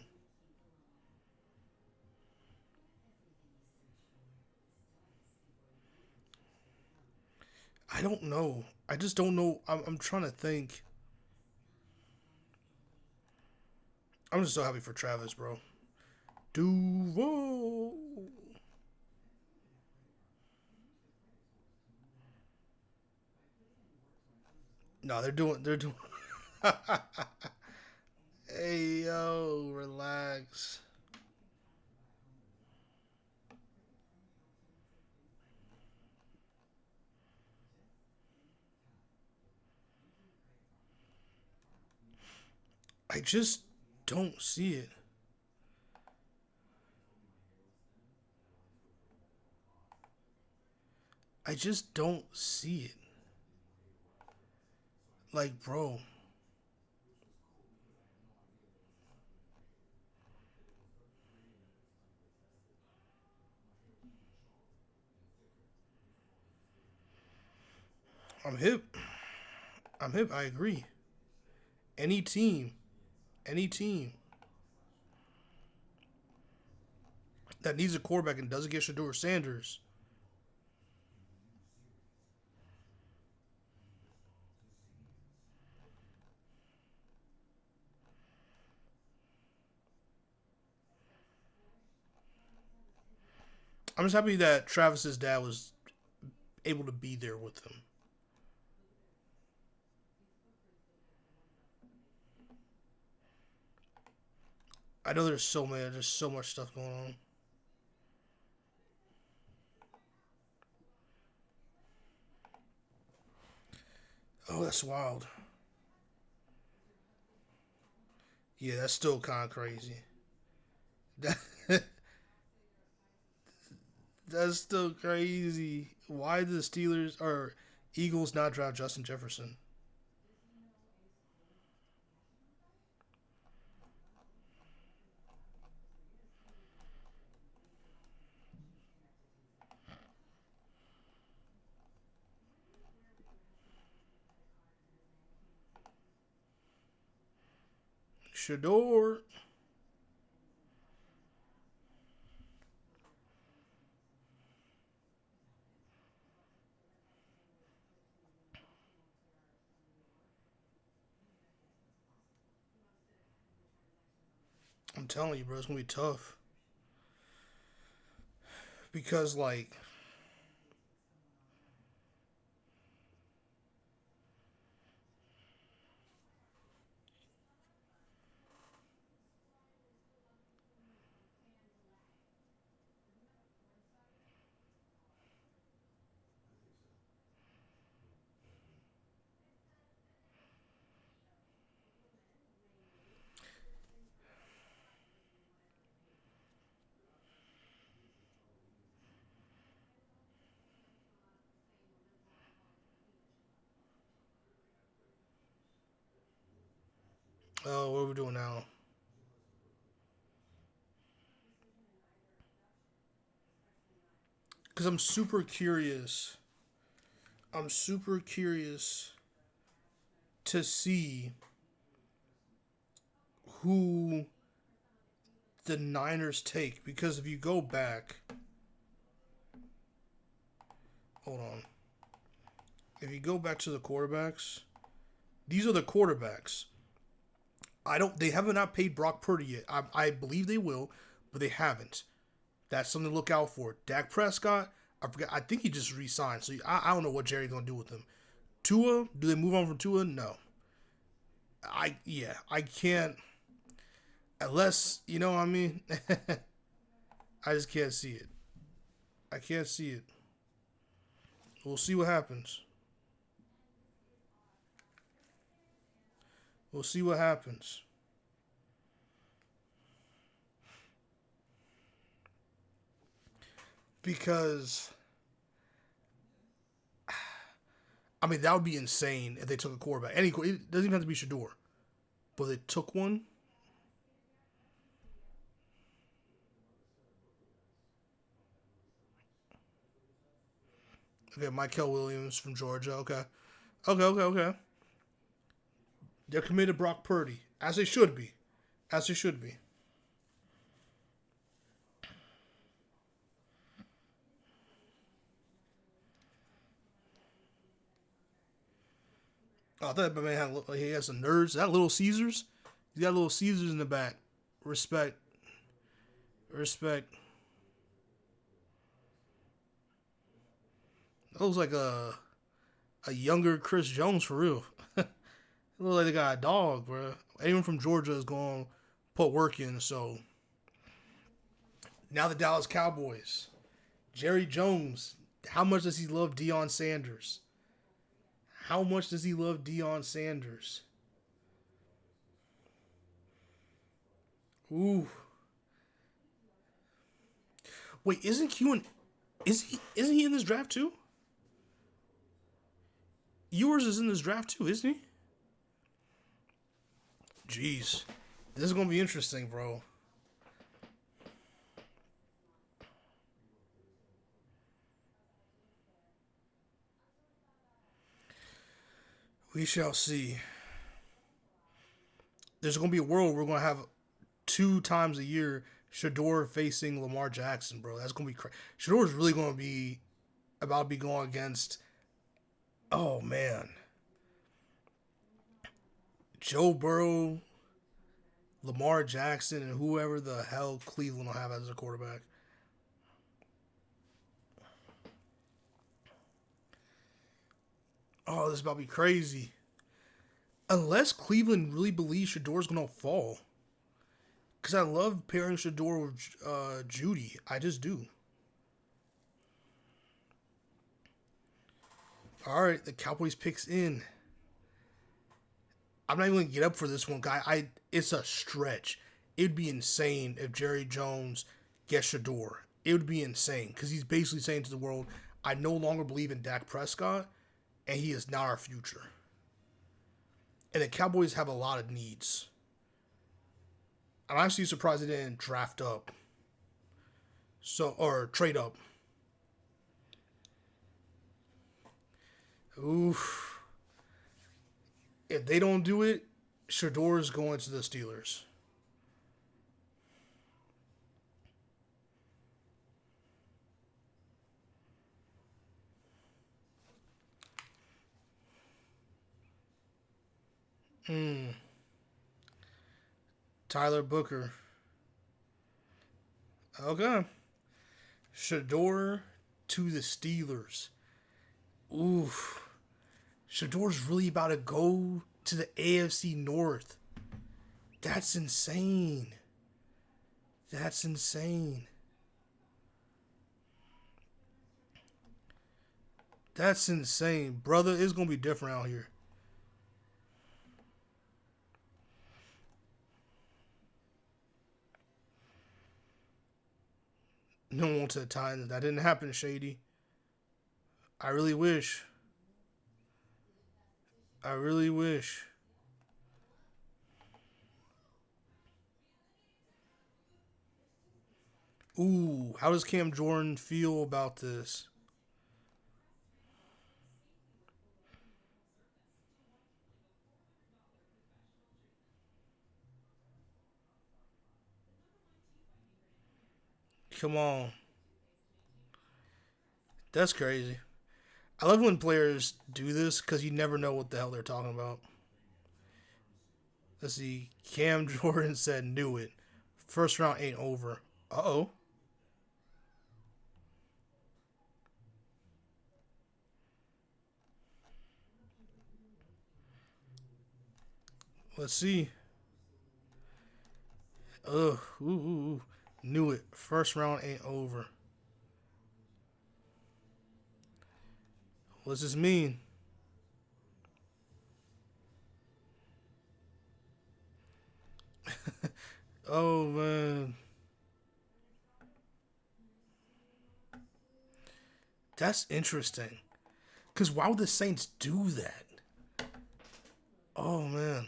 I don't know. I just don't know. I'm trying to think. I'm just so happy for Travis, bro. Duval. No, they're doing. They're doing. Hey yo, relax. I just don't see it. I just don't see it. Like, bro, I'm hip. I'm hip. I agree. Any team, any team that needs a quarterback and doesn't get Shador Sanders, I'm just happy that Travis's dad was able to be there with him. I know there's so much stuff going on. Oh, that's wild. Yeah, that's still kind of crazy. That, that's still crazy. Why did the Steelers or Eagles not draft Justin Jefferson? Shador. I'm telling you, bro, it's gonna be tough because, like, oh, what are we doing now? Because I'm super curious. I'm super curious to see who the Niners take. Because if you go back, hold on. If you go back to the quarterbacks, these are the quarterbacks. I don't. They haven't not paid Brock Purdy yet. I believe they will, but they haven't. That's something to look out for. Dak Prescott. I forgot. I think he just re-signed. So I don't know what Jerry's gonna do with him. Tua. Do they move on from Tua? No. I can't unless you know what I mean. I just can't see it. I can't see it. We'll see what happens. We'll see what happens. Because I mean that would be insane if they took a quarterback. Any it doesn't even have to be Shador, but they took one. Okay, Michael Williams from Georgia. Okay, okay. They're committed to Brock Purdy, as they should be, as they should be. Oh, I thought that man he has some nerds. That Little Caesars, he got Little Caesars in the back. Respect, respect. That looks like a younger Chris Jones for real. It looks like they got a dog, bro. Anyone from Georgia is going to put work in. So now the Dallas Cowboys, Jerry Jones. How much does he love Deion Sanders? How much does he love Deion Sanders? Ooh. Wait, isn't Q in, is he isn't he in this draft too? Ewers is in this draft too, isn't he? Jeez. This is gonna be interesting, bro. We shall see. There's gonna be a world where we're gonna have 2 times a year Shador facing Lamar Jackson, bro. That's gonna be crazy. Shador is really gonna be about to be going against. Oh man, Joe Burrow, Lamar Jackson, and whoever the hell Cleveland will have as a quarterback. Oh, this is about to be crazy. Unless Cleveland really believes Shador's gonna fall, because I love pairing Shador with Judy. I just do. All right, the Cowboys picks in. I'm not even gonna get up for this one, guy. It's a stretch. It'd be insane if Jerry Jones gets Shador. It would be insane because he's basically saying to the world, "I no longer believe in Dak Prescott, and he is not our future." And the Cowboys have a lot of needs. I'm actually surprised they didn't draft up, so or trade up. Oof. If they don't do it, Shador's going to the Steelers. Hmm. Tyler Booker. Okay. Shador to the Steelers. Oof. Shador's really about to go to the AFC North. That's insane. That's insane. That's insane. Brother, it's going to be different out here. No one to the Titans. That didn't happen, Shady. I really wish. I really wish. Ooh, how does Cam Jordan feel about this? Come on. That's crazy. I love when players do this because you never know what the hell they're talking about. Let's see. Cam Jordan said, "Knew it. First round ain't over." Uh oh. Let's see. Ugh. Ooh. Knew it. First round ain't over. What's this mean? Oh man, that's interesting. Cause why would the Saints do that? Oh man,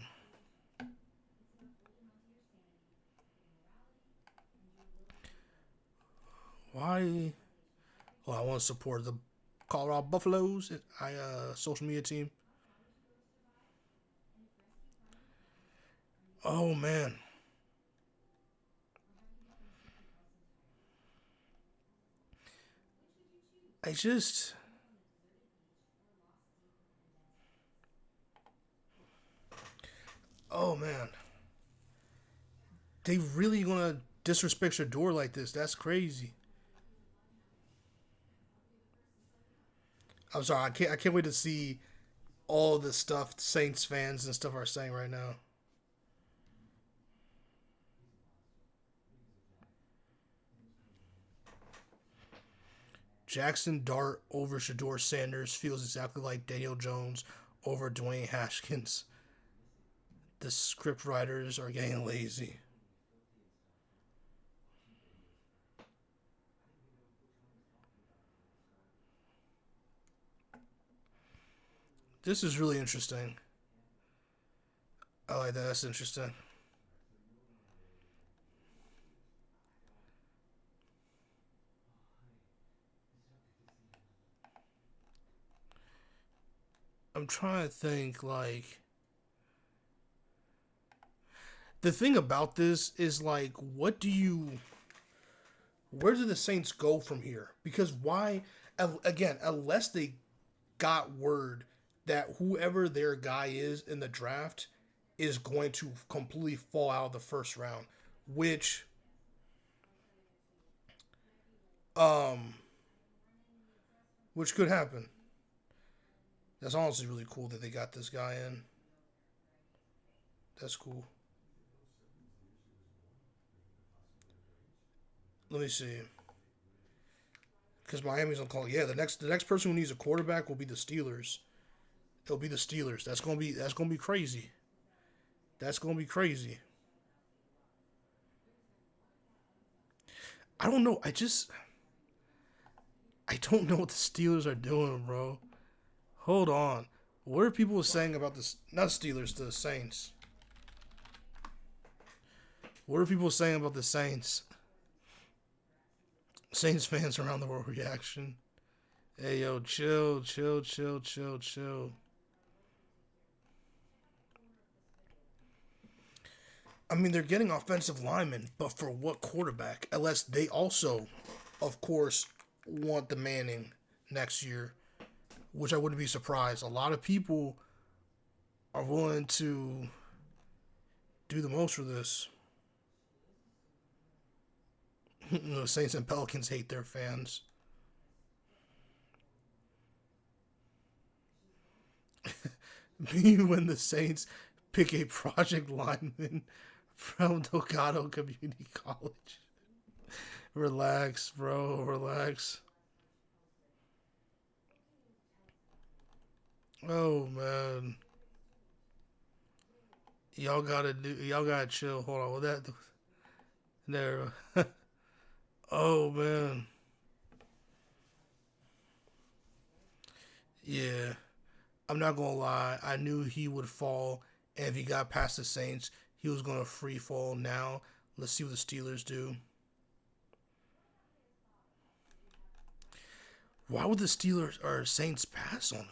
why? Well, I want to support the Colorado Buffaloes. I social media team. Oh man, I just. Oh man, they really gonna disrespect your door like this? That's crazy. I'm sorry. I can't wait to see all the stuff Saints fans and stuff are saying right now. Jackson Dart over Shador Sanders feels exactly like Daniel Jones over Dwayne Haskins. The script writers are getting lazy. This is really interesting. I like that. That's interesting. I'm trying to think, like, the thing about this is, like, what do you. Where do the Saints go from here? Because why. Again, unless they got word that whoever their guy is in the draft is going to completely fall out of the first round, which um which could happen. That's honestly really cool that they got this guy in. That's cool. Let me see. Because Miami's on call. Yeah, the next person who needs a quarterback will be the Steelers. It'll be the Steelers. That's gonna be crazy. That's gonna be crazy. I don't know. I don't know what the Steelers are doing, bro. Hold on. What are people saying about this? Not Steelers, the Saints. What are people saying about the Saints? Saints fans around the world reaction. Hey yo, chill, chill, chill, chill, chill. I mean, they're getting offensive linemen, but for what quarterback? Unless they also, of course, want the Manning next year, which I wouldn't be surprised. A lot of people are willing to do the most for this. The Saints and Pelicans hate their fans. Me when the Saints pick a project lineman from Delgado Community College. Relax, bro. Relax. Oh man, y'all gotta chill. Hold on, with that there. Oh man, yeah. I'm not gonna lie. I knew he would fall, and if he got past the Saints, he was gonna free fall. Now let's see what the Steelers do. Why would the Steelers or Saints pass on him?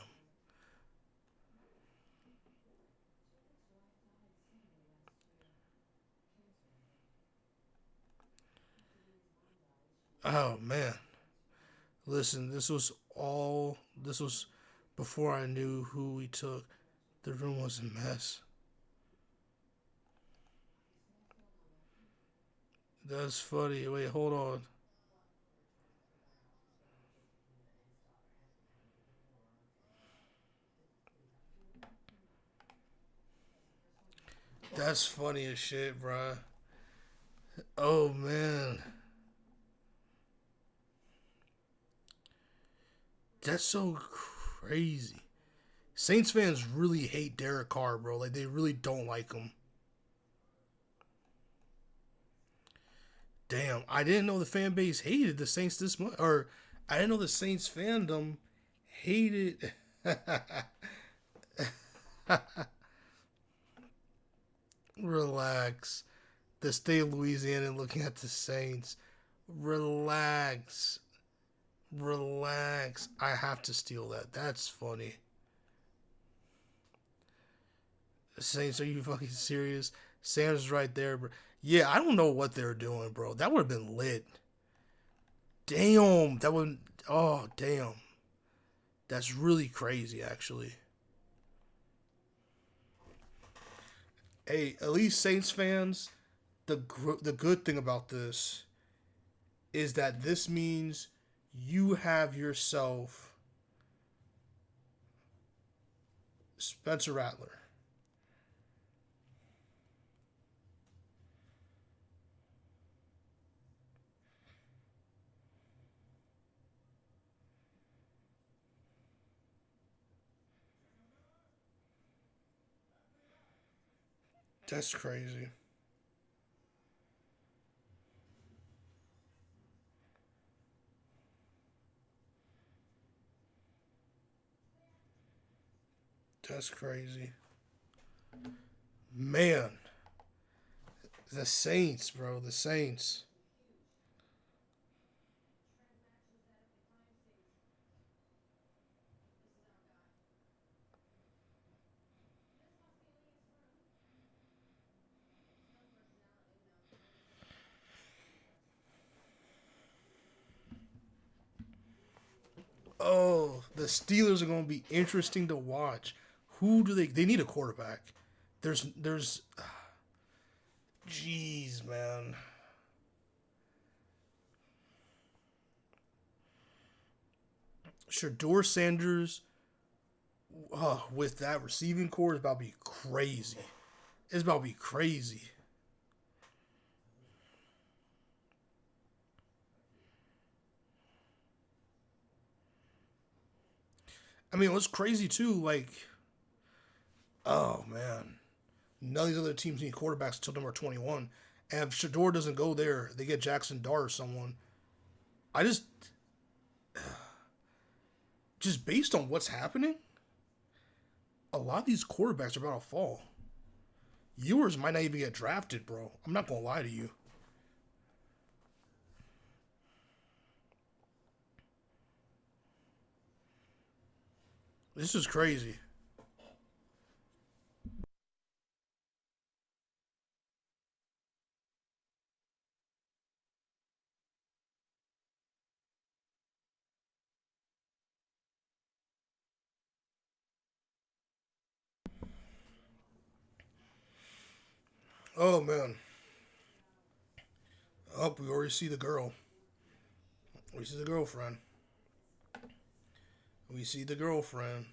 Oh man, listen. This was before I knew who we took. The room was a mess. That's funny. Wait, hold on. That's funny as shit, bruh. Oh man, that's so crazy. Saints fans really hate Derek Carr, bro. Like they really don't like him. Damn, I didn't know the fan base hated the Saints this much, or I didn't know the Saints fandom hated. Relax. The state of Louisiana looking at the Saints. Relax. Relax. I have to steal that. That's funny. Saints, are you fucking serious? Sam's right there, bro. Yeah, I don't know what they're doing, bro. That would have been lit. Damn. That would. Oh, damn. That's really crazy, actually. Hey, at least Saints fans, the good thing about this is that this means you have yourself Spencer Rattler. That's crazy. That's crazy. Man, the Saints, bro. The Saints. Oh, the Steelers are going to be interesting to watch. Who do they need a quarterback. There's jeez, man. Shador Sanders with that receiving core is about to be crazy. It's about to be crazy. I mean, what's crazy too, like, oh man, none of these other teams need quarterbacks until number 21. And if Shador doesn't go there, they get Jackson Dart or someone. I just based on what's happening, a lot of these quarterbacks are about to fall. Yours might not even get drafted, bro. I'm not gonna lie to you. This is crazy. Oh man. Oh, we already see the girl. We see the girlfriend. We see the girlfriend.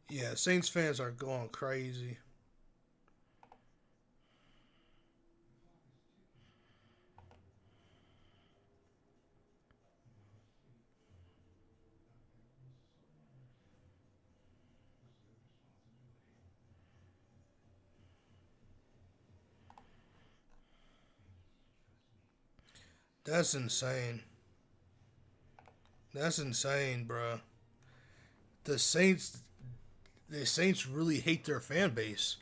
Yeah, Saints fans are going crazy. That's insane. That's insane, bro. The Saints, the Saints really hate their fan base.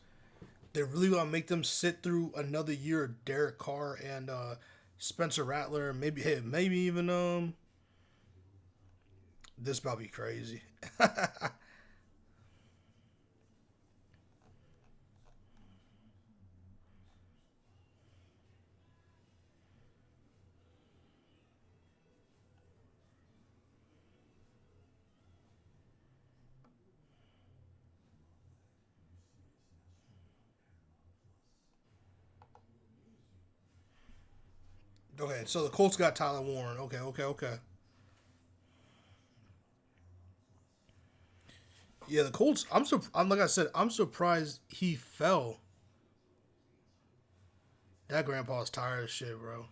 They really want to make them sit through another year of Derek Carr and Spencer Rattler. Maybe, hey, maybe even this about to be crazy. Okay, so the Colts got Tyler Warren. Okay, okay, okay. Yeah, the Colts. I'm like I said. I'm surprised he fell. That grandpa's tired of shit, bro.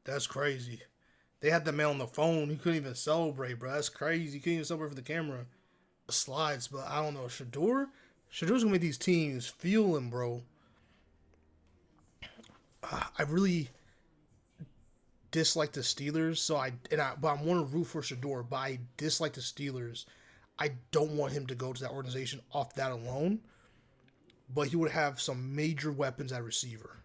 That's crazy. They had the man on the phone. He couldn't even celebrate, bro. That's crazy. He couldn't even celebrate for the camera. Slides, but I don't know. Shador's gonna make these teams feel him, bro. I really dislike the Steelers, but I want to root for Shador, but I dislike the Steelers. I don't want him to go to that organization off that alone. But he would have some major weapons at receiver.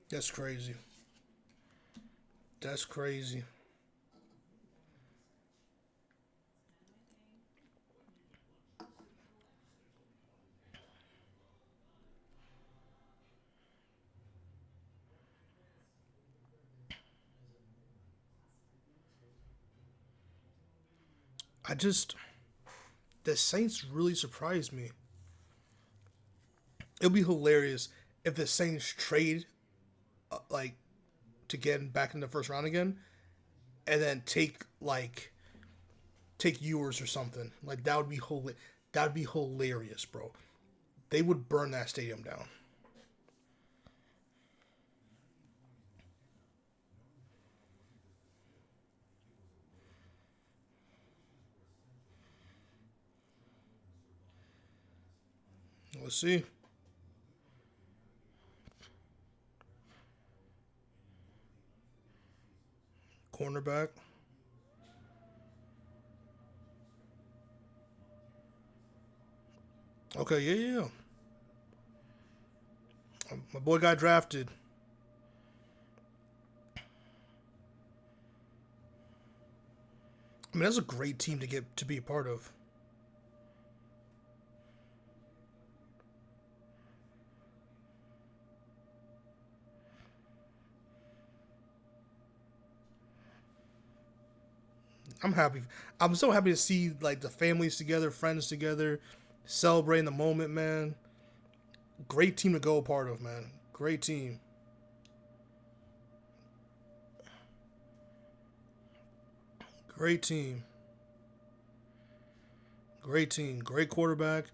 That's crazy. That's crazy. I just the Saints really surprised me. It'll be hilarious if the Saints trade like to get back in the first round again, and then take Ewers or something. Like that would be hilarious, bro. They would burn that stadium down. Let's see. Cornerback. Okay, yeah, yeah, yeah. My boy got drafted. I mean, that's a great team to get to be a part of. I'm happy. I'm so happy to see like the families together, friends together, celebrating the moment, man. Great team to go a part of, man. Great team. Great team. Great team. Great quarterback.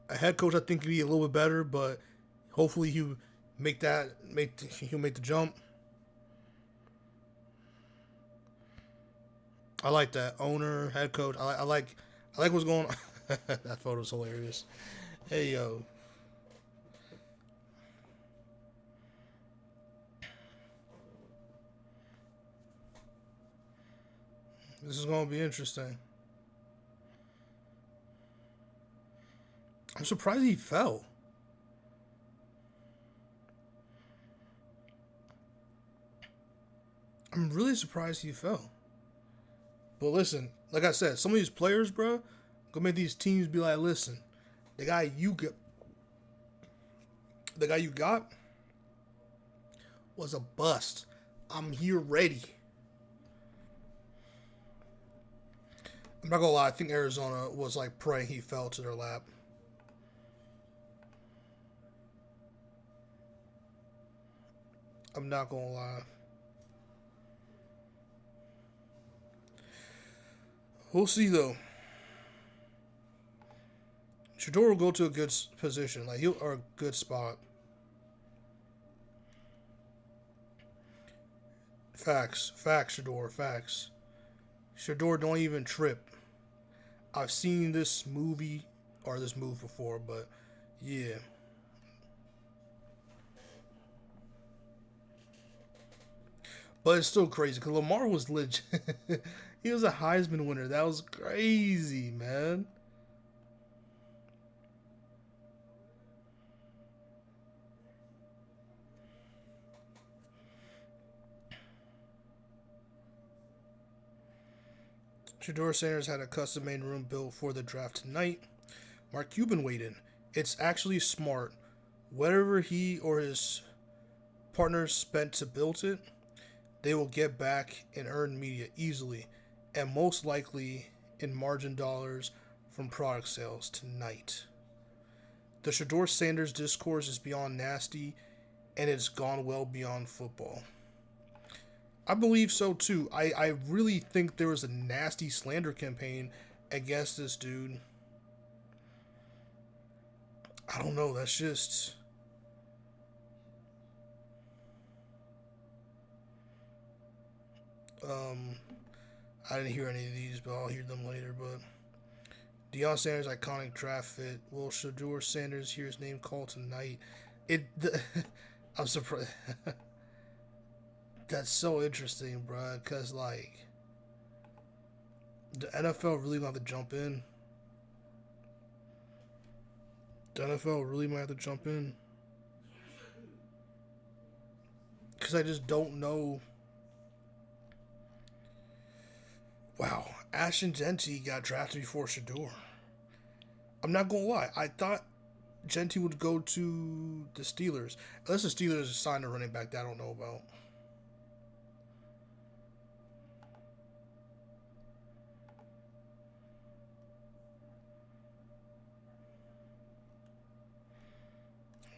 A head coach I think could be a little bit better, but hopefully he'll make the jump. I like that owner, head coach. I like what's going on. That photo's hilarious. Hey yo, this is gonna be interesting. I'm surprised he fell. I'm really surprised he fell. But listen, like I said, some of these players, bro, gonna make these teams be like, listen, the guy you get, the guy you got was a bust. I'm here ready. I'm not gonna lie. I think Arizona was like praying he fell to their lap. I'm not gonna lie. We'll see though. Shador will go to a good position, like he'll or a good spot. Facts, Shador, facts. Shador, don't even trip. I've seen this movie or this move before, but yeah. But it's still crazy because Lamar was legit. He was a Heisman winner. That was crazy, man. Shador Sanders had a custom made room built for the draft tonight. Mark Cuban weighed in. It's actually smart. Whatever he or his partners spent to build it, they will get back in earned media easily, and most likely in margin dollars from product sales tonight. The Shador Sanders discourse is beyond nasty, and it's gone well beyond football. I believe so too. I really think there was a nasty slander campaign against this dude. I don't know. That's just. I didn't hear any of these, but I'll hear them later. But Deion Sanders iconic draft fit. Will Shador Sanders hear his name called tonight? I'm surprised. That's so interesting, bro. Cause like the NFL really might have to jump in. The NFL really might have to jump in. Cause I just don't know. Wow, Ashton Jeanty got drafted before Shador. I'm not gonna lie. I thought Jeanty would go to the Steelers. Unless the Steelers signed a running back that I don't know about.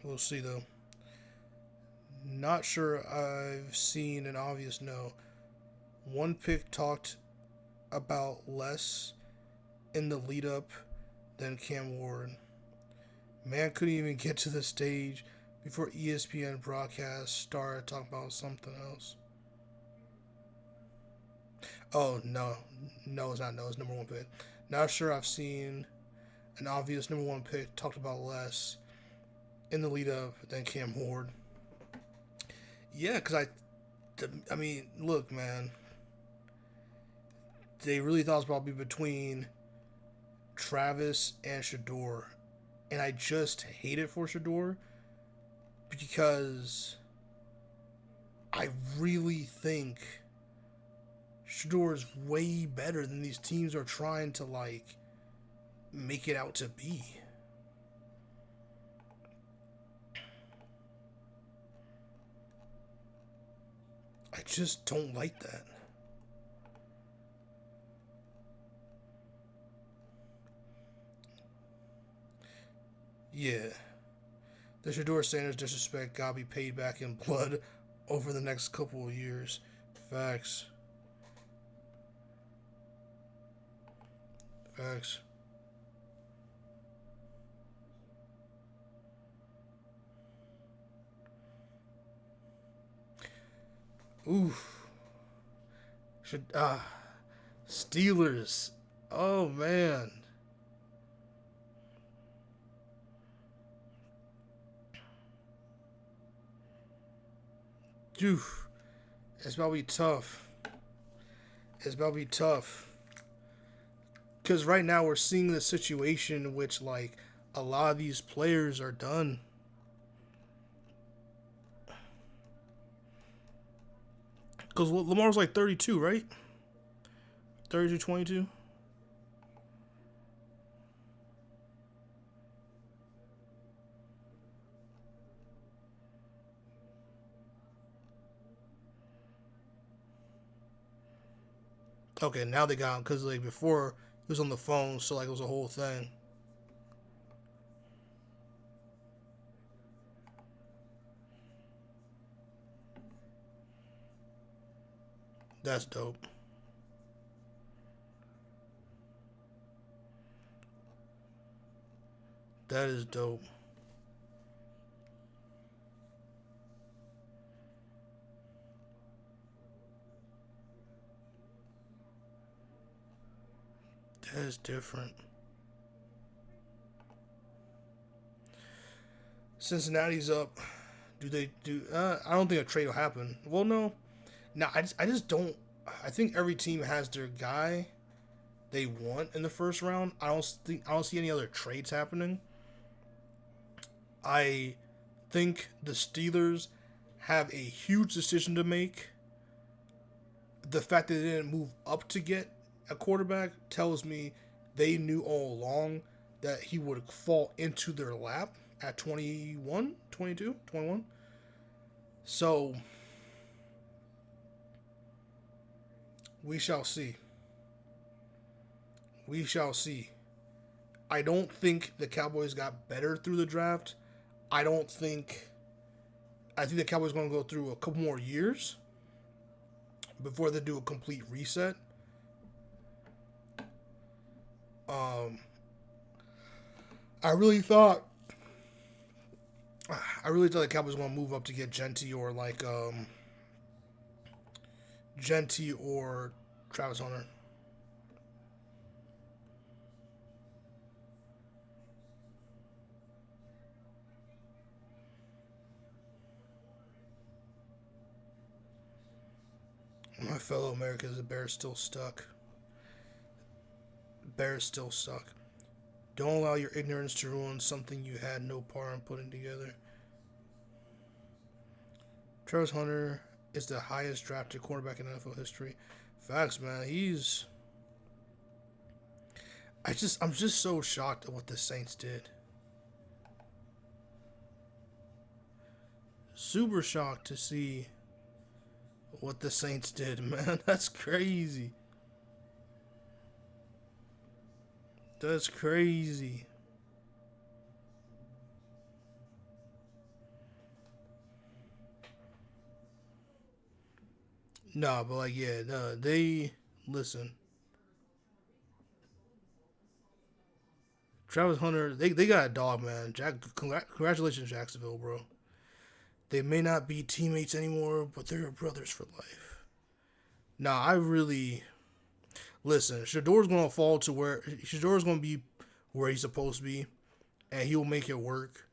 We'll see though. Not sure I've seen an obvious no. One pick talked about less in the lead up than Cam Ward. Man couldn't even get to the stage before ESPN broadcast started talking about something else. Oh, no. No, it's not. No, it's number one pick. Not sure I've seen an obvious number one pick talked about less in the lead up than Cam Ward. Yeah, because I mean, look, man. They really thought it was probably between Travis and Shador. And I just hate it for Shador because I really think Shador is way better than these teams are trying to like make it out to be. I just don't like that. Yeah. The Shador Sanders disrespect gotta be paid back in blood over the next couple of years. Facts. Facts. Oof. Should Steelers. Oh man. Oof. It's about to be tough. It's about to be tough. Because right now we're seeing the situation in which like a lot of these players are done. Because Lamar's like 32, right? 32, 22. Okay, now they got him because like before he was on the phone, so like it was a whole thing. That's dope. That is dope. That is different. Cincinnati's up. Do they do? I don't think a trade will happen. Well, no. No, I just don't. I think every team has their guy they want in the first round. I don't see any other trades happening. I think the Steelers have a huge decision to make. The fact that they didn't move up to get a quarterback tells me they knew all along that he would fall into their lap at 21, 22, 21. So we shall see. We shall see. I don't think the Cowboys got better through the draft. I don't think. I think the Cowboys going to go through a couple more years before they do a complete reset. Um, I really thought. I really thought the Cowboys were going to move up to get Genty or Travis Hunter. My fellow Americans, the Bears still stuck. Bears still stuck. Don't allow your ignorance to ruin something you had no part in putting together. Travis Hunter is the highest drafted cornerback in NFL history. Facts, man. I'm just so shocked at what the Saints did. Super shocked to see what the Saints did, man. That's crazy. That's crazy. Nah, but like, yeah, they listen. Travis Hunter, they got a dog, man. Congratulations, Jacksonville, bro. They may not be teammates anymore, but they're brothers for life. Nah, I really listen. Shador's gonna fall to where Shador's gonna be where he's supposed to be, and he'll make it work.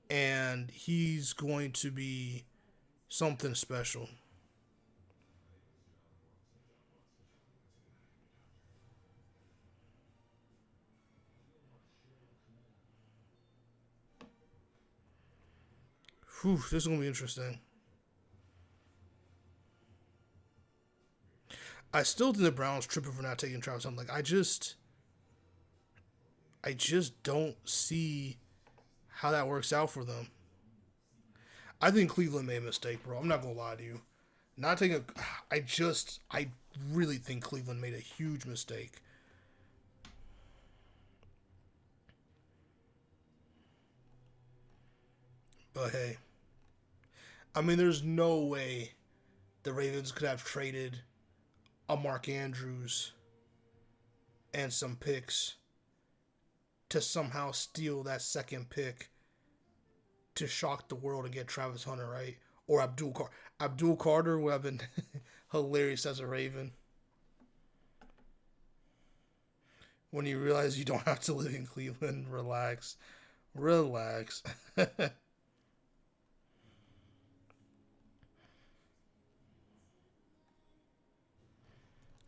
And he's going to be something special. Whew, this is gonna be interesting. I still think the Browns tripping for not taking Travis Hunter. Like I just don't see how that works out for them. I think Cleveland made a mistake, bro. I'm not gonna lie to you. Not taking. I really think Cleveland made a huge mistake. But hey, I mean, there's no way the Ravens could have traded a Mark Andrews and some picks to somehow steal that second pick to shock the world and get Travis Hunter, right? Or Abdul Carter would have been hilarious as a Raven when you realize you don't have to live in Cleveland. Relax. Relax.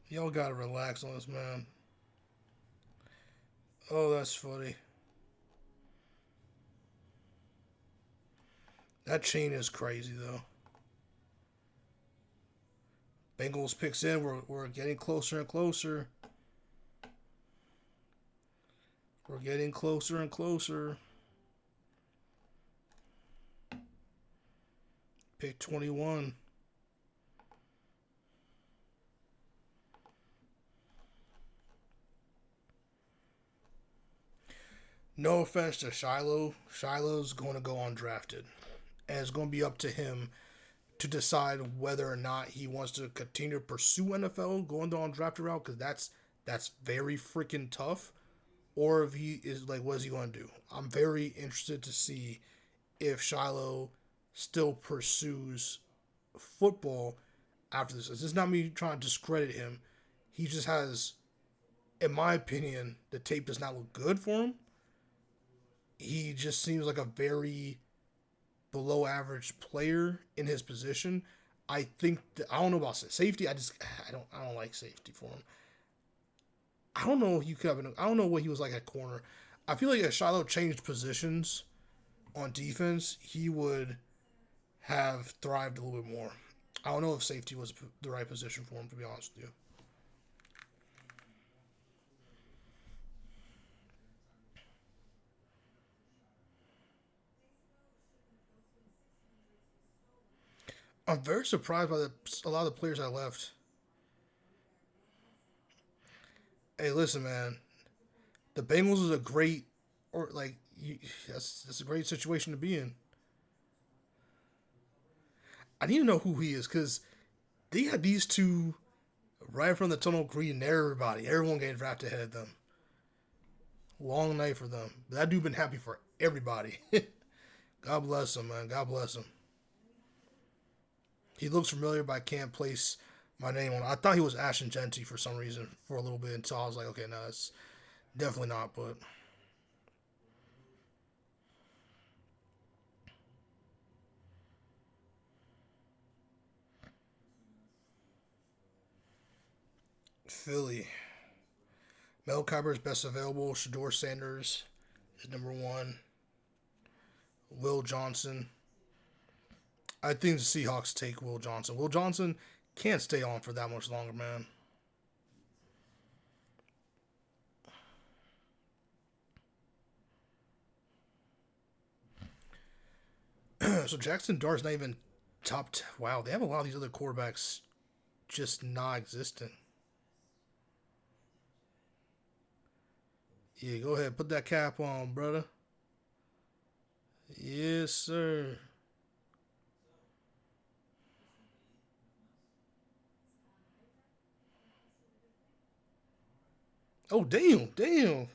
Y'all gotta relax on this, man. Oh, that's funny. That chain is crazy, though. Bengals picks in. We're getting closer and closer. We're getting closer and closer. Pick 21. No offense to Shiloh. Shiloh's going to go undrafted. And it's going to be up to him to decide whether or not he wants to continue to pursue NFL going the undrafted route, because that's very freaking tough. Or if he is like, what is he going to do? I'm very interested to see if Shiloh still pursues football after this. This is not me trying to discredit him. He just has, in my opinion, the tape does not look good for him. He just seems like a very below average player in his position. I don't know about safety. I don't like safety for him. I don't know if you could have. I don't know what he was like at corner. I feel like if Shiloh changed positions on defense, he would have thrived a little bit more. I don't know if safety was the right position for him, to be honest with you. I'm very surprised by a lot of the players I left. Hey, listen, man. The Bengals is a great, or like, that's a great situation to be in. I need to know who he is because they had these two right from the tunnel greeting everybody. Everyone getting drafted ahead of them. Long night for them. But that dude been happy for everybody. God bless him, man. God bless him. He looks familiar, but I can't place my name on. I thought he was Ashton Genty for some reason for a little bit until I was like, okay, no, it's definitely not. But Philly, Mel Kiper's best available. Shador Sanders is number one. Will Johnson. I think the Seahawks take Will Johnson. Will Johnson can't stay on for that much longer, man. So Jackson Dart's not even top. Wow, they have a lot of these other quarterbacks just not existent. Yeah, go ahead, put that cap on, brother. Yes, sir. Oh, damn, damn.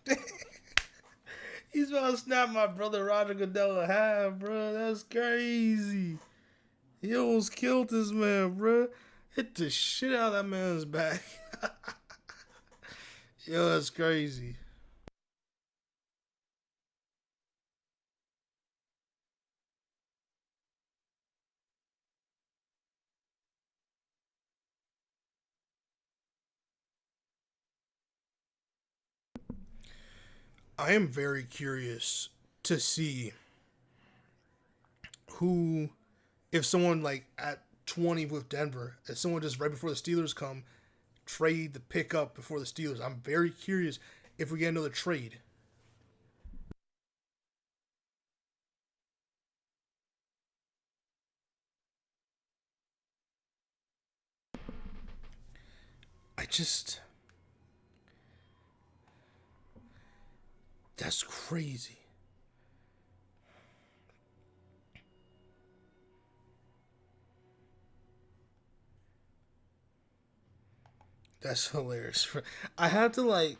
He's about to snap my brother Roger Goodell in half, bro. That's crazy. He almost killed this man, bro. Hit the shit out of that man's back. Yo, that's crazy. I am very curious to see who, if someone like at 20 with Denver, if someone just right before the Steelers come, trade the pick up before the Steelers. I'm very curious if we get another trade. I just, that's crazy. That's hilarious. I have to like,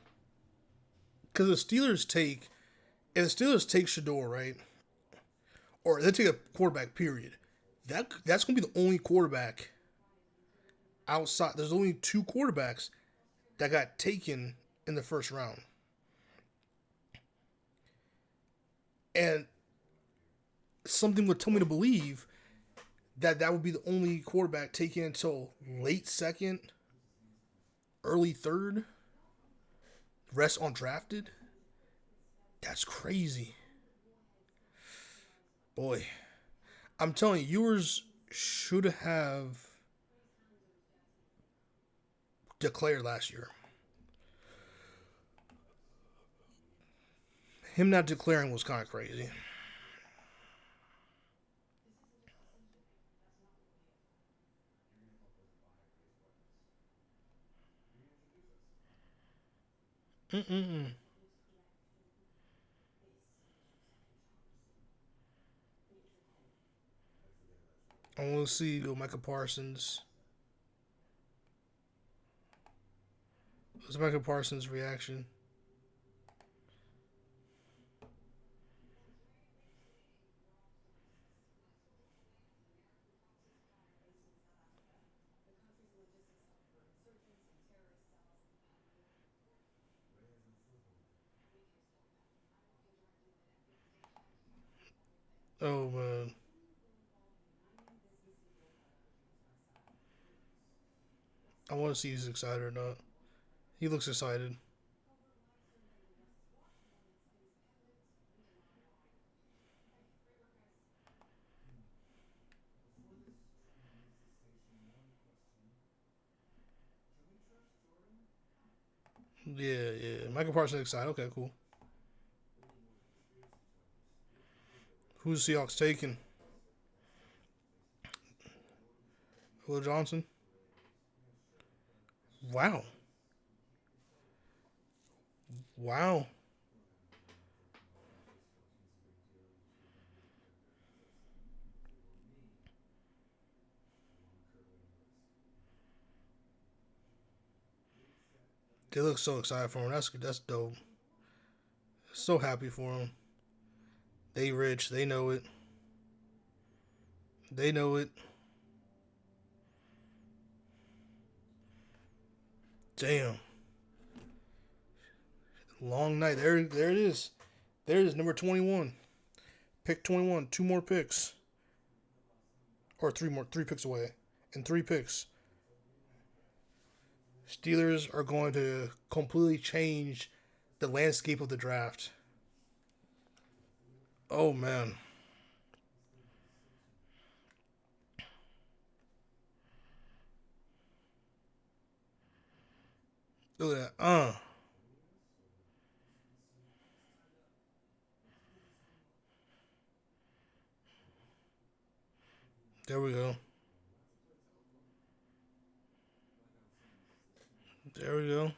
because the Steelers take, if the Steelers take Shador, right, or they take a quarterback, period. That's gonna be the only quarterback outside. There's only two quarterbacks that got taken in the first round, and something would tell me to believe that that would be the only quarterback taken until late second, early third, rest undrafted. That's crazy, boy. I'm telling you, yours should have declared last year. Him not declaring was kind of crazy. Mm-mm-mm. I want to see go Michael Parsons. What's Michael Parsons' reaction? Oh man, I want to see if he's excited or not. He looks excited. Yeah, yeah. Michael Parsons excited. Okay, cool. Who's the Seahawks taking? Will Johnson. Wow, wow. They look so excited for him. That's dope. So happy for him. They rich. They know it. They know it. Damn. Long night. There it is. There it is. Number 21. Pick 21. Two more picks. Or three more. Three picks away. And three picks. Steelers are going to completely change the landscape of the draft. Oh, man. Look at that. There we go. There we go.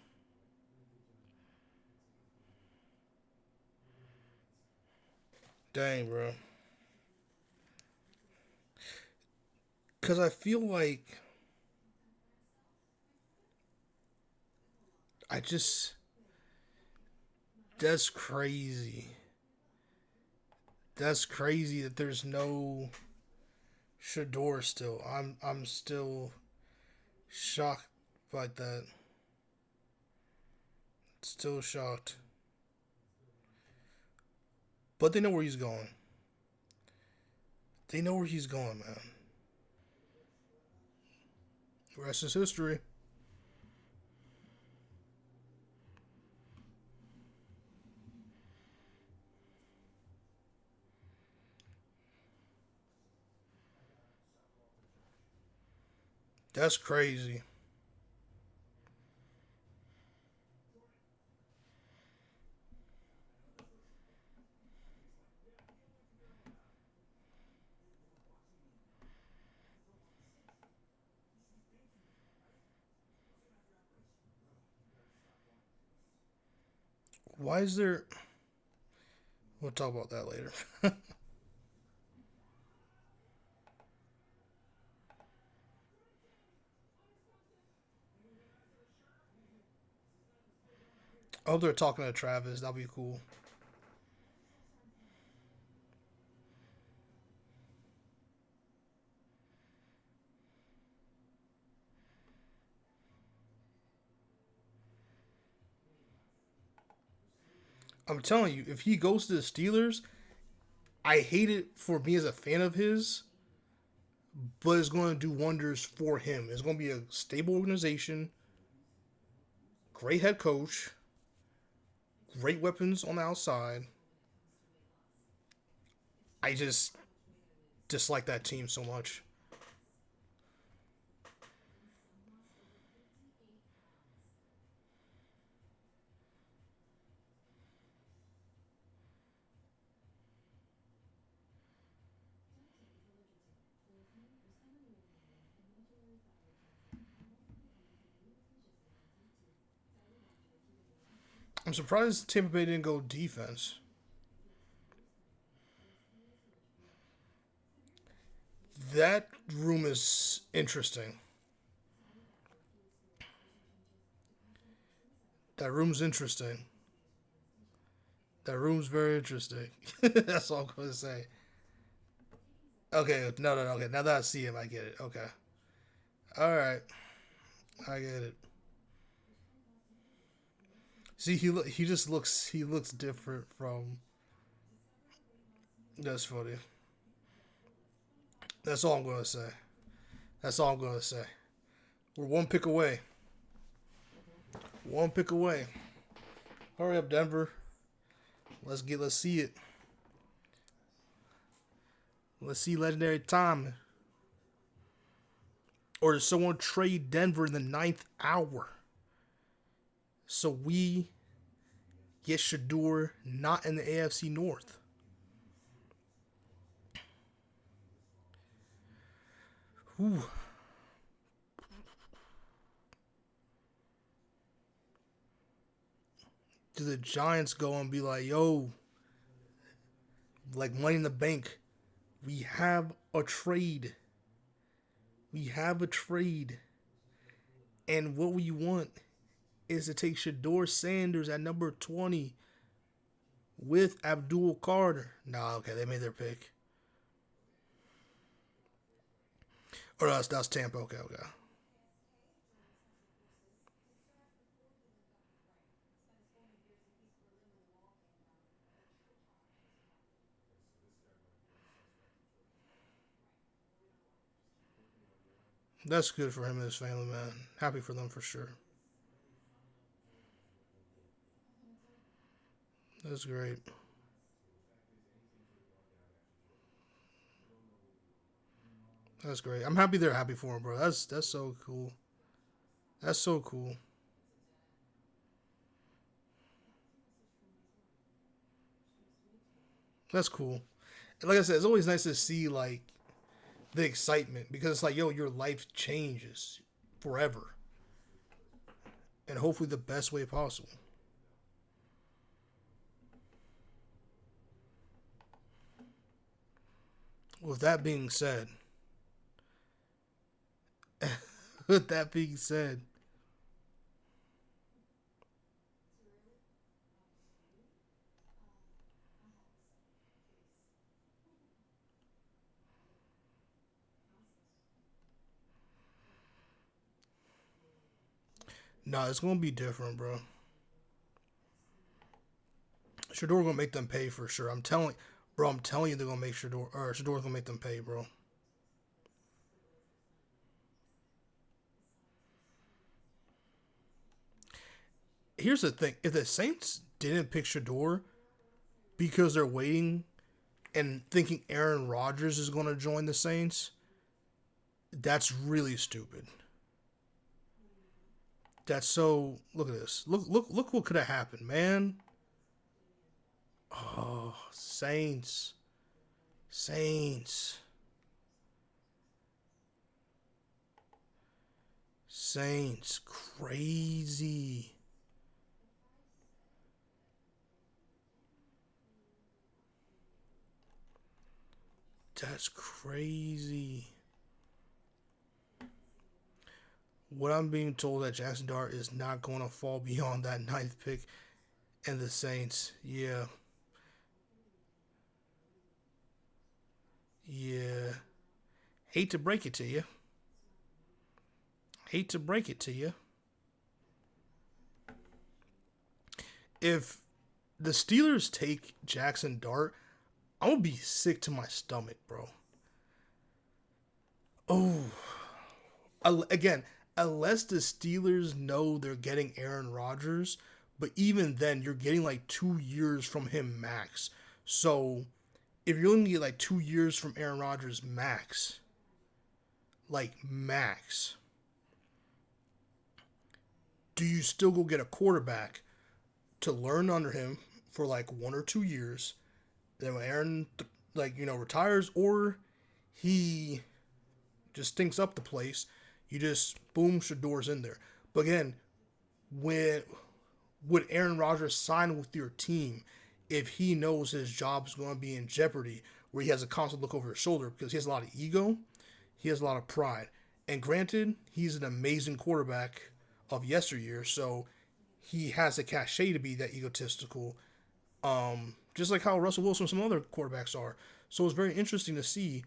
Dang, bro. Because I feel like I just. That's crazy. That's crazy that there's no Shador still. I'm still shocked like that. Still shocked. But they know where he's going. They know where he's going, man. The rest is history. That's crazy. Why is there. We'll talk about that later. Oh, they're talking to Travis. That'll be cool. I'm telling you, if he goes to the Steelers, I hate it for me as a fan of his, but it's going to do wonders for him. It's going to be a stable organization, great head coach, great weapons on the outside. I just dislike that team so much. I'm surprised Tampa Bay didn't go defense. That room is interesting. That room's interesting. That room's very interesting. That's all I'm going to say. Okay, no. Okay, now that I see him, I get it. Okay. All right. I get it. See, he just looks different from. That's funny. That's all I'm gonna say. That's all I'm gonna say. We're one pick away. One pick away. Hurry up, Denver. Let's see it. Let's see legendary time. Or does someone trade Denver in the ninth hour? So we get Shador not in the AFC North. Ooh. Do the Giants go and be like, yo, like Money in the Bank, we have a trade. We have a trade. And what we want is to take Shador Sanders at number 20 with Abdul Carter. Nah, okay, they made their pick. Or that's Tampa. Okay, okay. That's good for him and his family, man. Happy for them for sure. That's great. That's great. I'm happy they're happy for him, bro. That's so cool. That's so cool. That's cool. And like I said, it's always nice to see like the excitement because it's like, yo, your life changes forever, and hopefully the best way possible. With that being said, with that being said, nah, it's gonna be different, bro. Shador gonna make them pay for sure. I'm telling, bro. I'm telling you, they're gonna make Shador's gonna make them pay, bro. Here's the thing: if the Saints didn't pick Shador because they're waiting and thinking Aaron Rodgers is gonna join the Saints, that's really stupid. That's so. Look at this. Look what could have happened, man. Oh, Saints, Saints, Saints, crazy. That's crazy. What I'm being told that Jackson Dart is not going to fall beyond that ninth pick, and the Saints. Yeah, yeah. Hate to break it to you. Hate to break it to you. If the Steelers take Jackson Dart, I'm gonna be sick to my stomach, bro. Oh, again, unless the Steelers know they're getting Aaron Rodgers, but even then, you're getting like 2 years from him max. So if you're only get like 2 years from Aaron Rodgers max, like max, do you still go get a quarterback to learn under him for like 1 or 2 years? Then when Aaron retires, or he just stinks up the place, you just boom Shador's in there. But again, when would Aaron Rodgers sign with your team if he knows his job is going to be in jeopardy, where he has a constant look over his shoulder because he has a lot of ego, he has a lot of pride, and granted, he's an amazing quarterback of yesteryear, so he has a cachet to be that egotistical, just like how Russell Wilson and some other quarterbacks are. So it's very interesting to see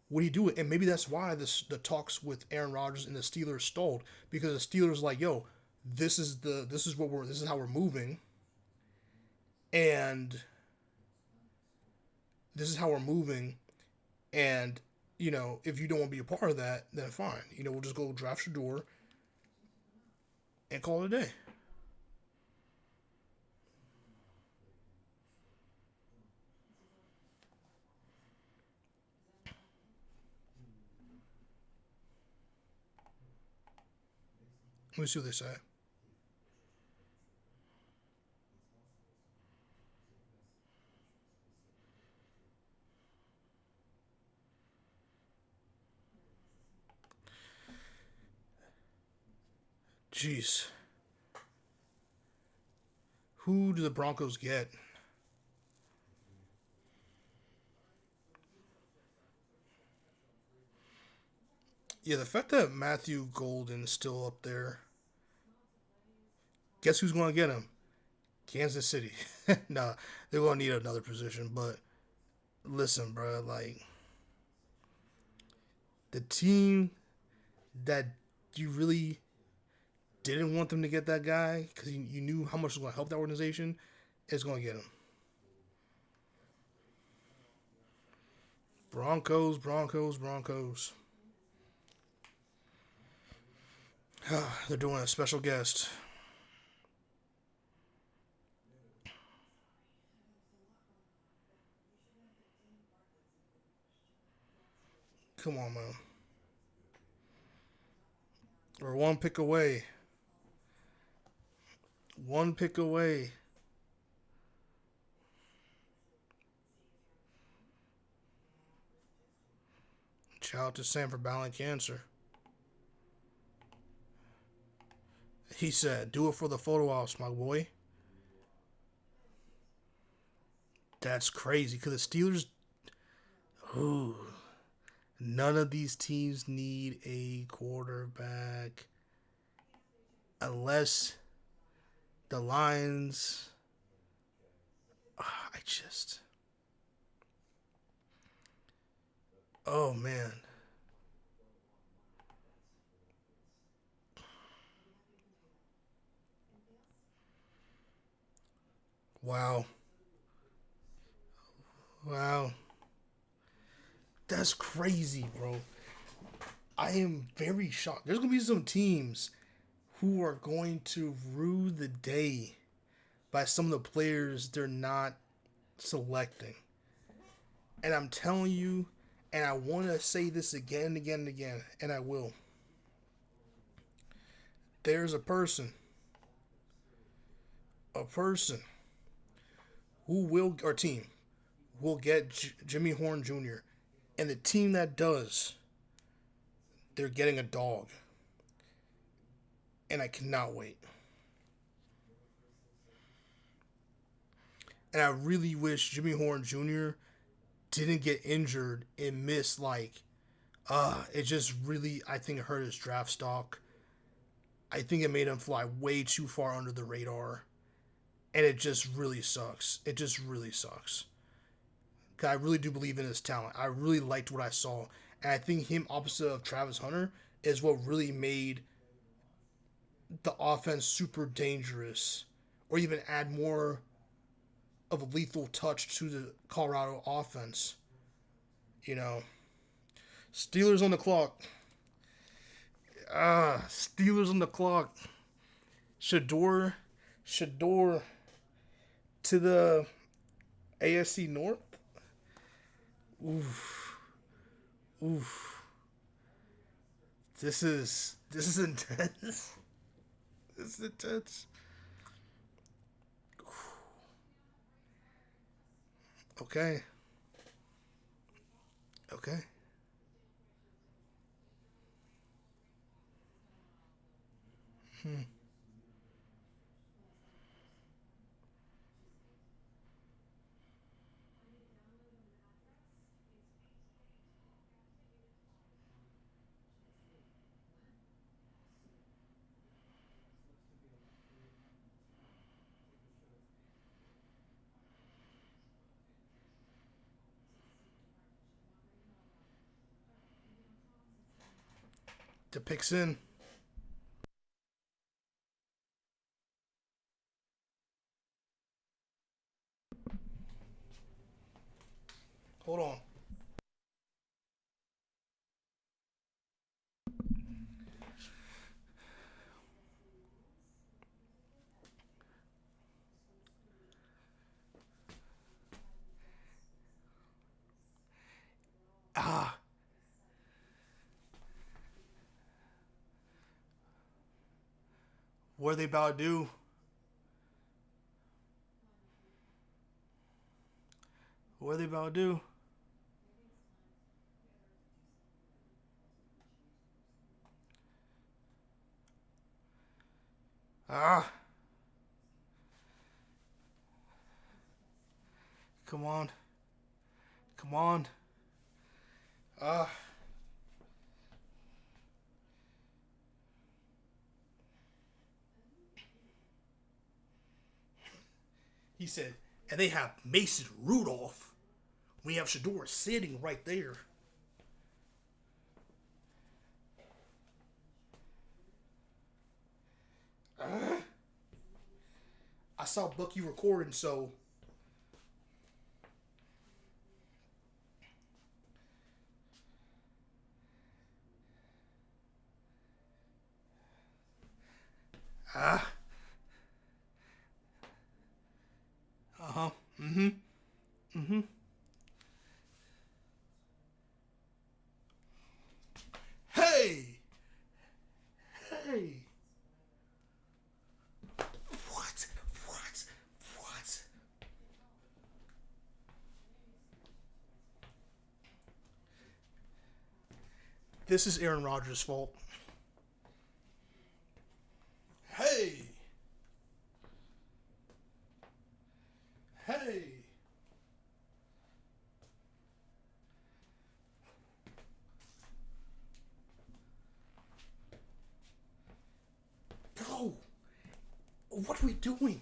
what he do, and maybe that's why the talks with Aaron Rodgers and the Steelers stalled because the Steelers like, yo, this is how we're moving, and this is how we're moving, and if you don't want to be a part of that, then fine. We'll just go draft Shador and call it a day. Let me see what they say. Jeez, who do the Broncos get? Yeah, the fact that Matthew Golden is still up there, Guess who's going to get him? Kansas City. Nah, they're going to need another position. But listen, bro, like the team that you really didn't want them to get that guy because you knew how much it was going to help that organization is going to get him. Broncos, Broncos, Broncos. They're doing a special guest. Come on, man. We're one pick away. One pick away. Shout out to Sam for battling cancer. He said, "Do it for the photo ops, my boy." That's crazy because the Steelers. Ooh, none of these teams need a quarterback unless the Lions. I just. Oh man. Wow. Wow. That's crazy, bro. I am very shocked. There's gonna be some teams who are going to rue the day by some of the players they're not selecting. And I'm telling you, and I want to say this again and again and again, and I will. There's a person who will, or team, will get Jimmy Horn Jr. And the team that does, they're getting a dog. And I cannot wait. And I really wish Jimmy Horn Jr. didn't get injured and miss it just really, I think, hurt his draft stock. I think it made him fly way too far under the radar. And it just really sucks. It just really sucks. 'Cause I really do believe in his talent. I really liked what I saw. And I think him opposite of Travis Hunter is what really made the offense super dangerous or even add more of a lethal touch to the Colorado offense. You know, Steelers on the clock. Steelers on the clock. Shador to the AFC North. Oof, oof. This is intense. This is intense. Okay, okay. The picks in. Hold on. Ah, what are they about to do? What are they about to do? Ah, come on, come on. Ah, He said, and they have Mason Rudolph. We have Shedeur sitting right there. I saw Bucky recording, so ah, uh-huh, mm-hmm, mm-hmm. Hey, hey, what, what, what? This is Aaron Rodgers' fault. Hey, hey. Bro, what are we doing?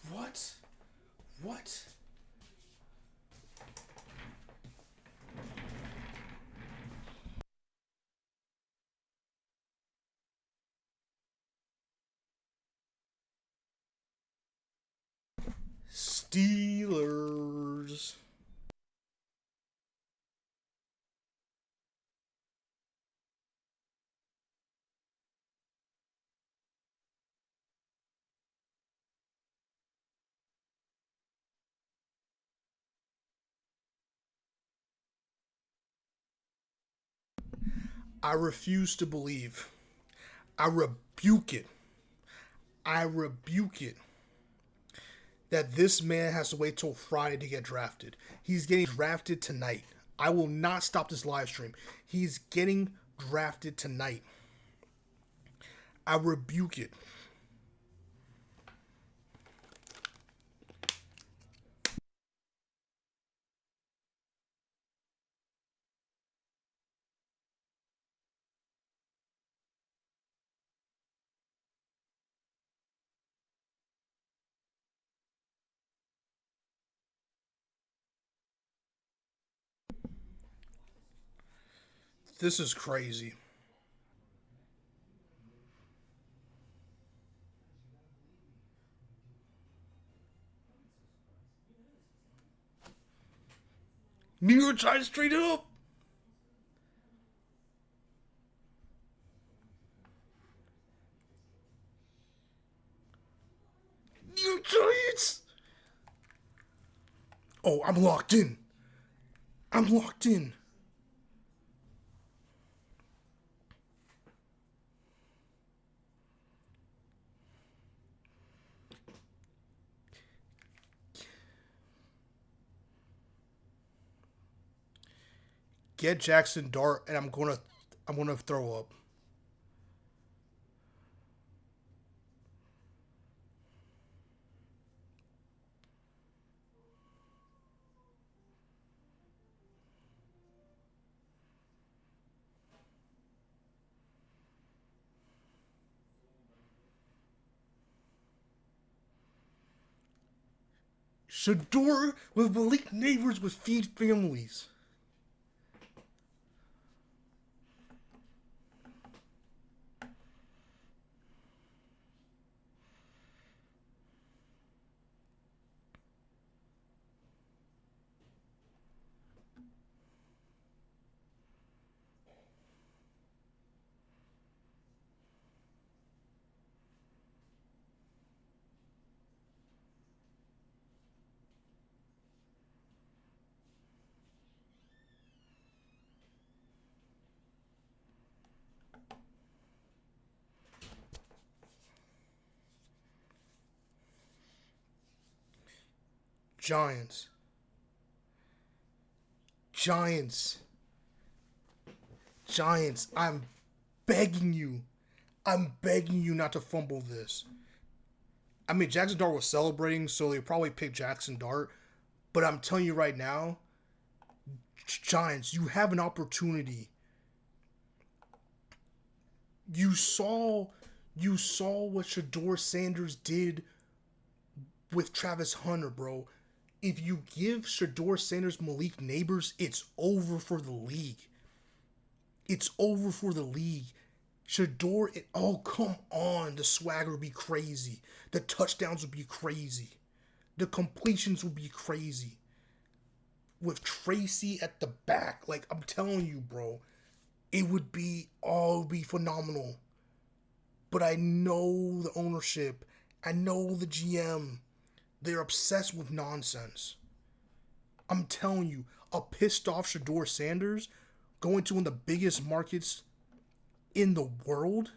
What? What? Steelers. I refuse to believe. I rebuke it. I rebuke it that this man has to wait till Friday to get drafted. He's getting drafted tonight. I will not stop this live stream. He's getting drafted tonight. I rebuke it. This is crazy. New York Giants straight up. New York Giants. Oh, I'm locked in. I'm locked in. Get Jackson Dart, and I'm gonna throw up. Shedeur with Malik Neighbors with feed families. Giants. Giants. Giants. I'm begging you. I'm begging you not to fumble this. I mean, Jackson Dart was celebrating, so they probably picked Jackson Dart. But I'm telling you right now, Giants, you have an opportunity. You saw what Shador Sanders did with Travis Hunter, bro. If you give Shador Sanders Malik Neighbors, it's over for the league. It's over for the league. Shador, oh, come on. The swagger would be crazy. The touchdowns would be crazy. The completions would be crazy. With Tracy at the back, like, I'm telling you, bro, it would be phenomenal. But I know the ownership. I know the GM. They're obsessed with nonsense. I'm telling you, a pissed off Shador Sanders going to one of the biggest markets in the world.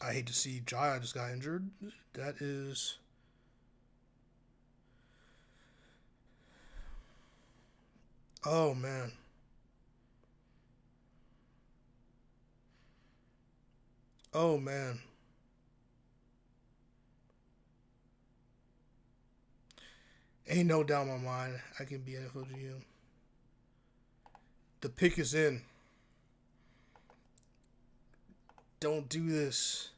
I hate to see Jaya just got injured. That is. Oh, man. Oh, man. Ain't no doubt in my mind I can be NFL GM. The pick is in. Don't do this.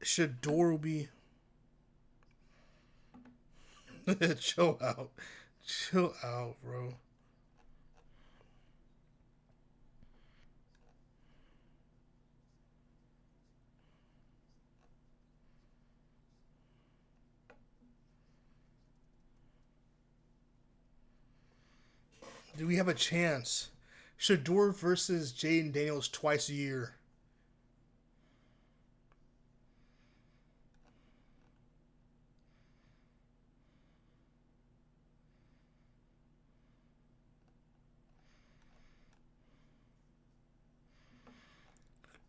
Shador will be. Chill out. Chill out, bro. Do we have a chance? Shador versus Jaden Daniels twice a year.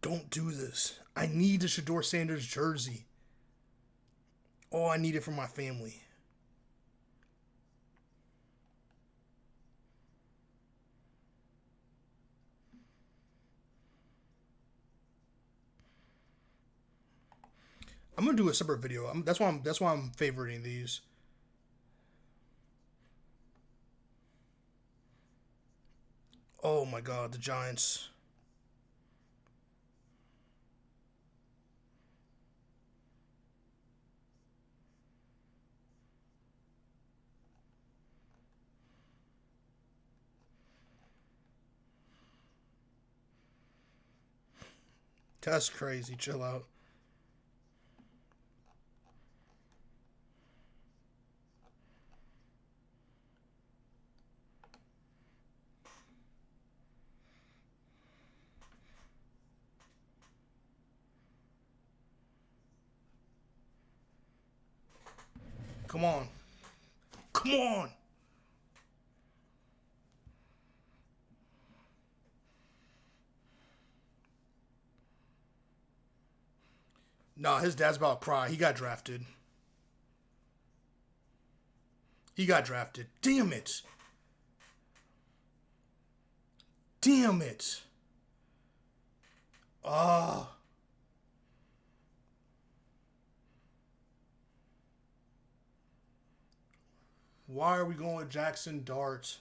Don't do this. I need the Shador Sanders jersey. Oh, I need it for my family. I'm gonna do a separate video. That's why I'm favoriting these. Oh my god, the Giants. That's crazy. Chill out. Come on. Come on. Nah, his dad's about to cry. He got drafted. He got drafted. Damn it. Damn it. Ah. Why are we going with Jackson Dart?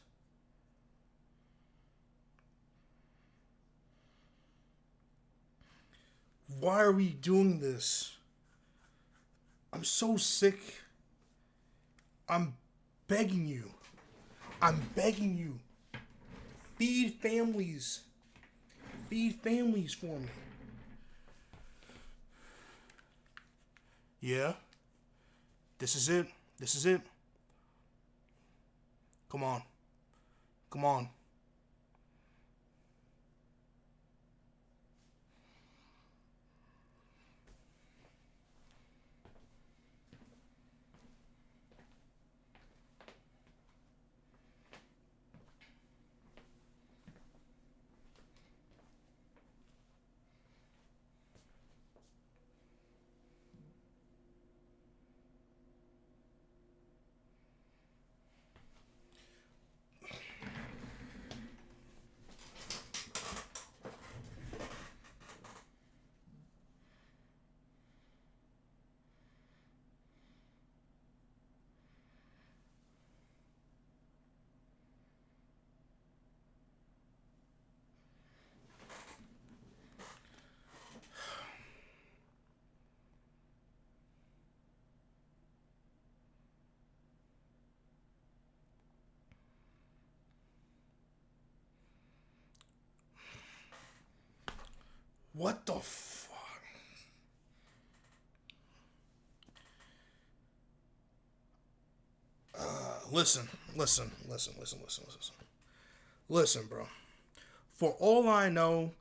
Why are we doing this? I'm so sick. I'm begging you. I'm begging you. Feed families. Feed families for me. Yeah. This is it. This is it. Come on. Come on. What the fuck? Listen, bro. For all I know,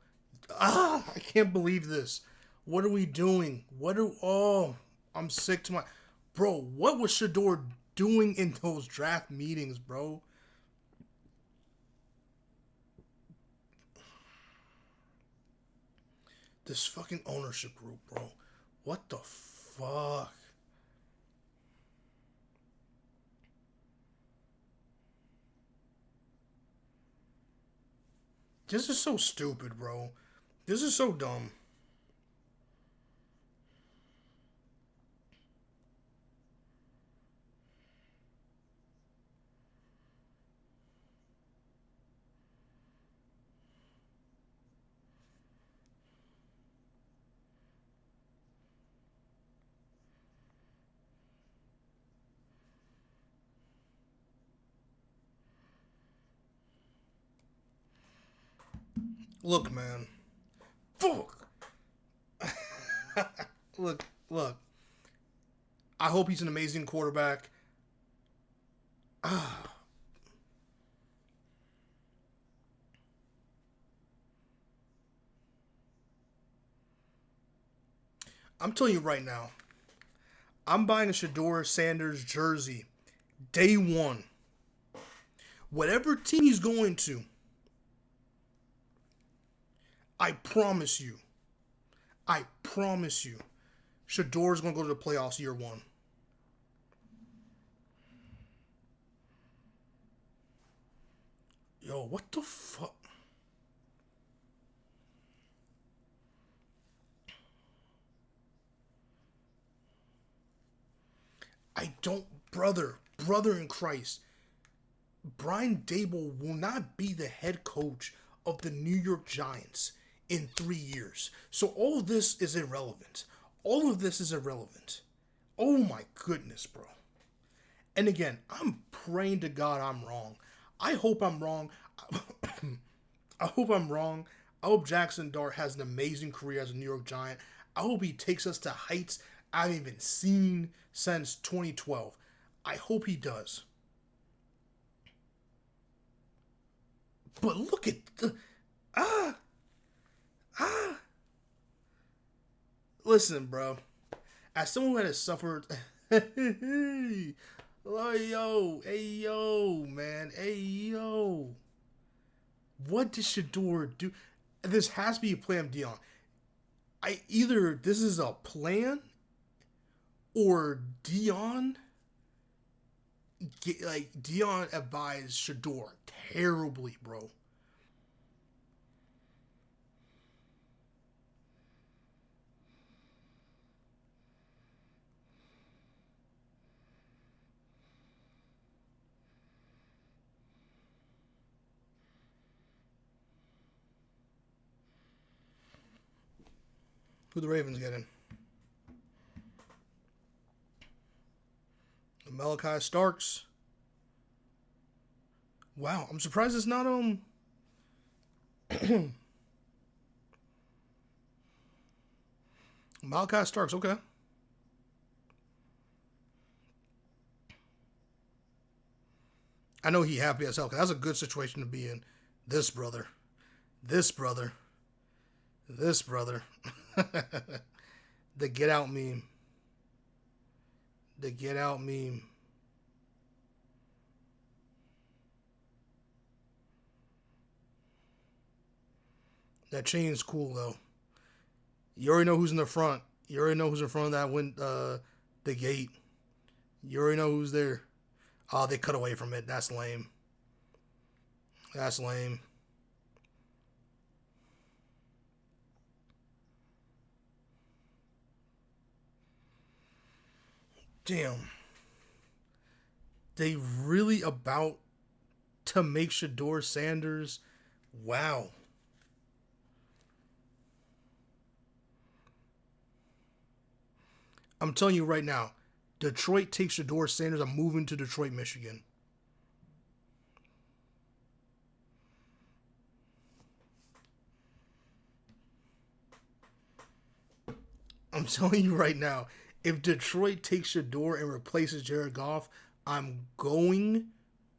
I can't believe this. What are we doing? I'm sick to my. Bro, what was Shador doing in those draft meetings, bro? This fucking ownership group, bro. What the fuck? This is so stupid, bro. This is so dumb. Look, man. Fuck. Look. I hope he's an amazing quarterback. I'm telling you right now, I'm buying a Shador Sanders jersey day one. Whatever team he's going to, I promise you, Shador's going to go to the playoffs year one. Yo, what the fuck? I don't, brother in Christ. Brian Dable will not be the head coach of the New York Giants in 3 years. So all of this is irrelevant. All of this is irrelevant. Oh my goodness, bro. And again, I'm praying to God I'm wrong. I hope I'm wrong. I hope I'm wrong. I hope Jackson Dart has an amazing career as a New York Giant. I hope he takes us to heights I haven't even seen since 2012. I hope he does. But look at the ah ah. Listen, bro. As someone that has suffered, hey yo, man, hey yo. What did Shador do? This has to be a plan, Dion. Either this is a plan, or Dion advised Shador terribly, bro. Who the Ravens getting? Malachi Starks. Wow, I'm surprised it's not Malachi Starks. Okay, I know he happy as hell because that's a good situation to be in. This brother, this brother, this brother. The get out meme. The get out meme. That chain's cool though. You already know who's in the front. You already know who's in front of that the gate. You already know who's there. Oh, they cut away from it. That's lame. That's lame. Damn. They really about to make Shador Sanders. Wow. I'm telling you right now, Detroit takes Shador Sanders. I'm moving to Detroit, Michigan. I'm telling you right now, if Detroit takes Shador and replaces Jared Goff, I'm going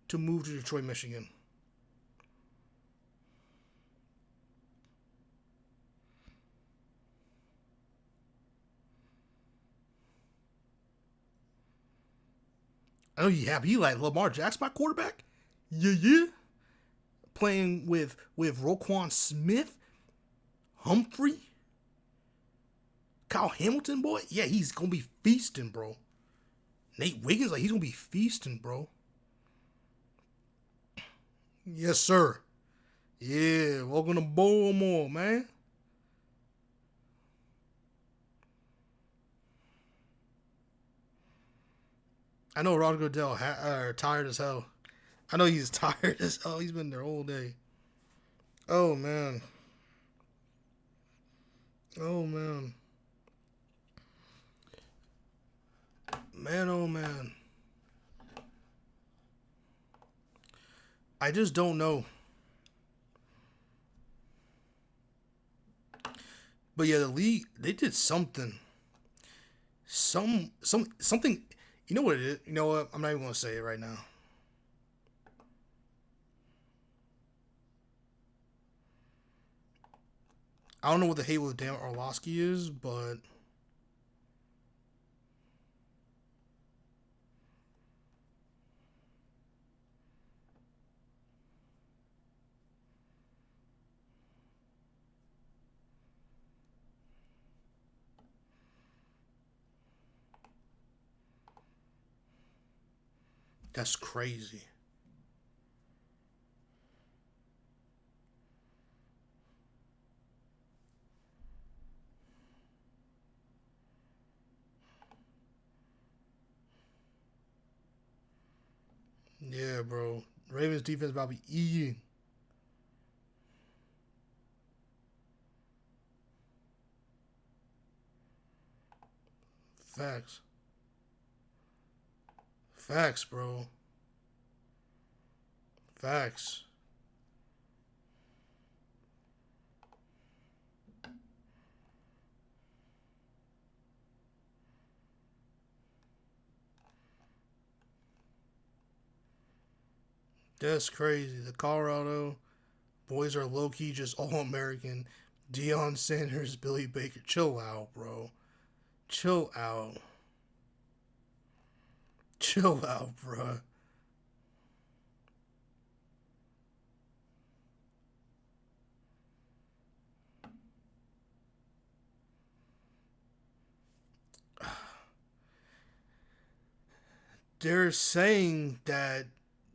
to move to Detroit, Michigan. I know you happy. You like Lamar Jackson, my quarterback? Yeah, yeah. Playing with Roquan Smith, Humphrey, Kyle Hamilton, boy. Yeah, he's gonna be feasting, bro. Nate Wiggins, like he's gonna be feasting, bro. Yes, sir. Yeah, welcome to Baltimore, man. I know Roger Goodell tired as hell. I know he's tired as hell. He's been there all day. Oh man. Oh man. Man, oh man. I just don't know. But yeah, the league they did something. Something. You know what it is? You know what? I'm not even gonna say it right now. I don't know what the hate with Dan Orlovsky is, but that's crazy. Yeah, bro. Ravens defense about to be eating. Facts. Facts, bro. Facts. That's crazy. The Colorado boys are low key just all American. Deion Sanders, Billy Baker. Chill out, bro. Chill out. Chill out, bro. They're saying that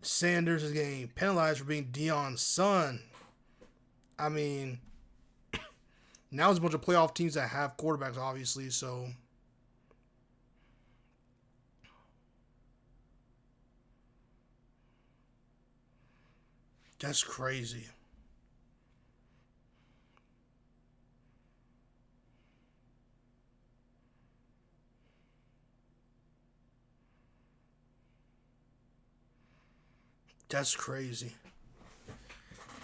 Sanders is getting penalized for being Deion's son. I mean, now there's a bunch of playoff teams that have quarterbacks, obviously, so that's crazy. That's crazy.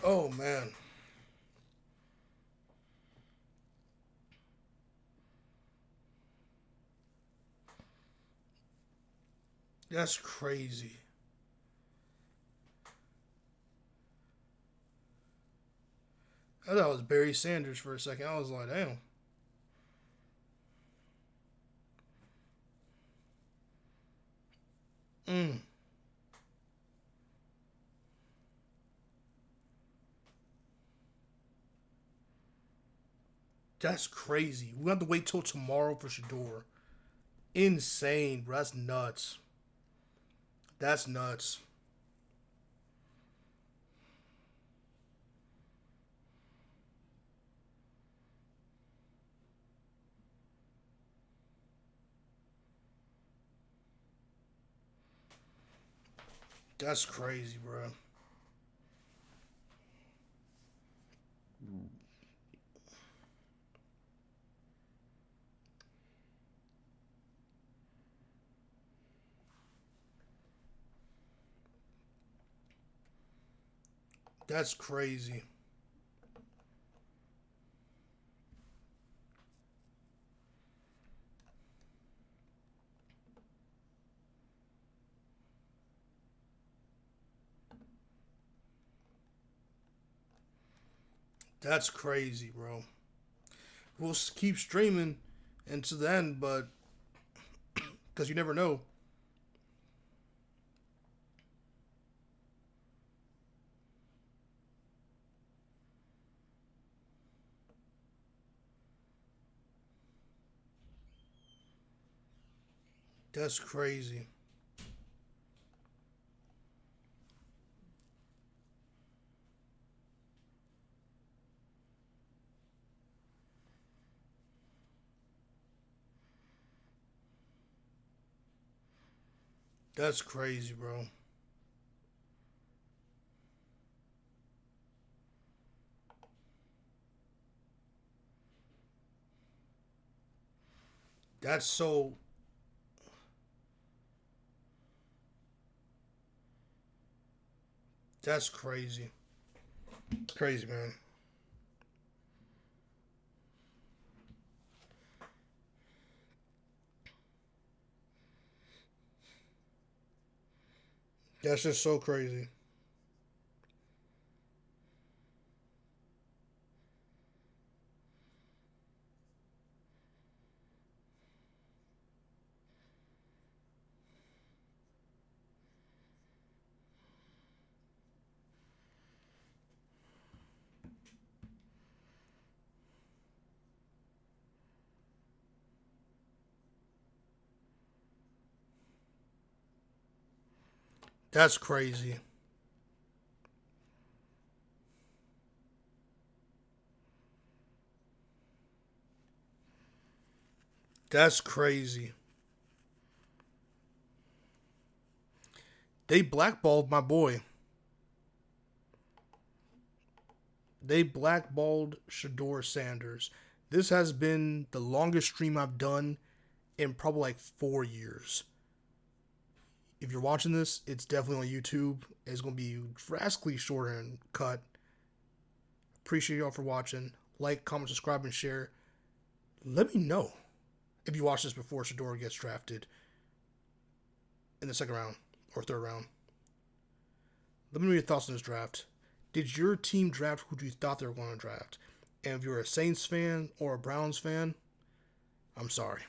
Oh man, that's crazy. I thought it was Barry Sanders for a second. I was like, damn, mm, that's crazy. We have to wait till tomorrow for Shador. Insane, bro. That's nuts. That's nuts. That's crazy, bro. That's crazy. That's crazy, bro. We'll keep streaming into the end, but because you never know. That's crazy. That's crazy, bro. That's so. That's crazy. Crazy, man. That's just so crazy. That's crazy. That's crazy. They blackballed my boy. They blackballed Shador Sanders. This has been the longest stream I've done in probably like 4 years. If you're watching this, it's definitely on YouTube. It's going to be drastically shorter and cut. Appreciate y'all for watching. Like, comment, subscribe, and share. Let me know if you watch this before Shador gets drafted in the second round or third round. Let me know your thoughts on this draft. Did your team draft who you thought they were going to draft? And if you're a Saints fan or a Browns fan, I'm sorry.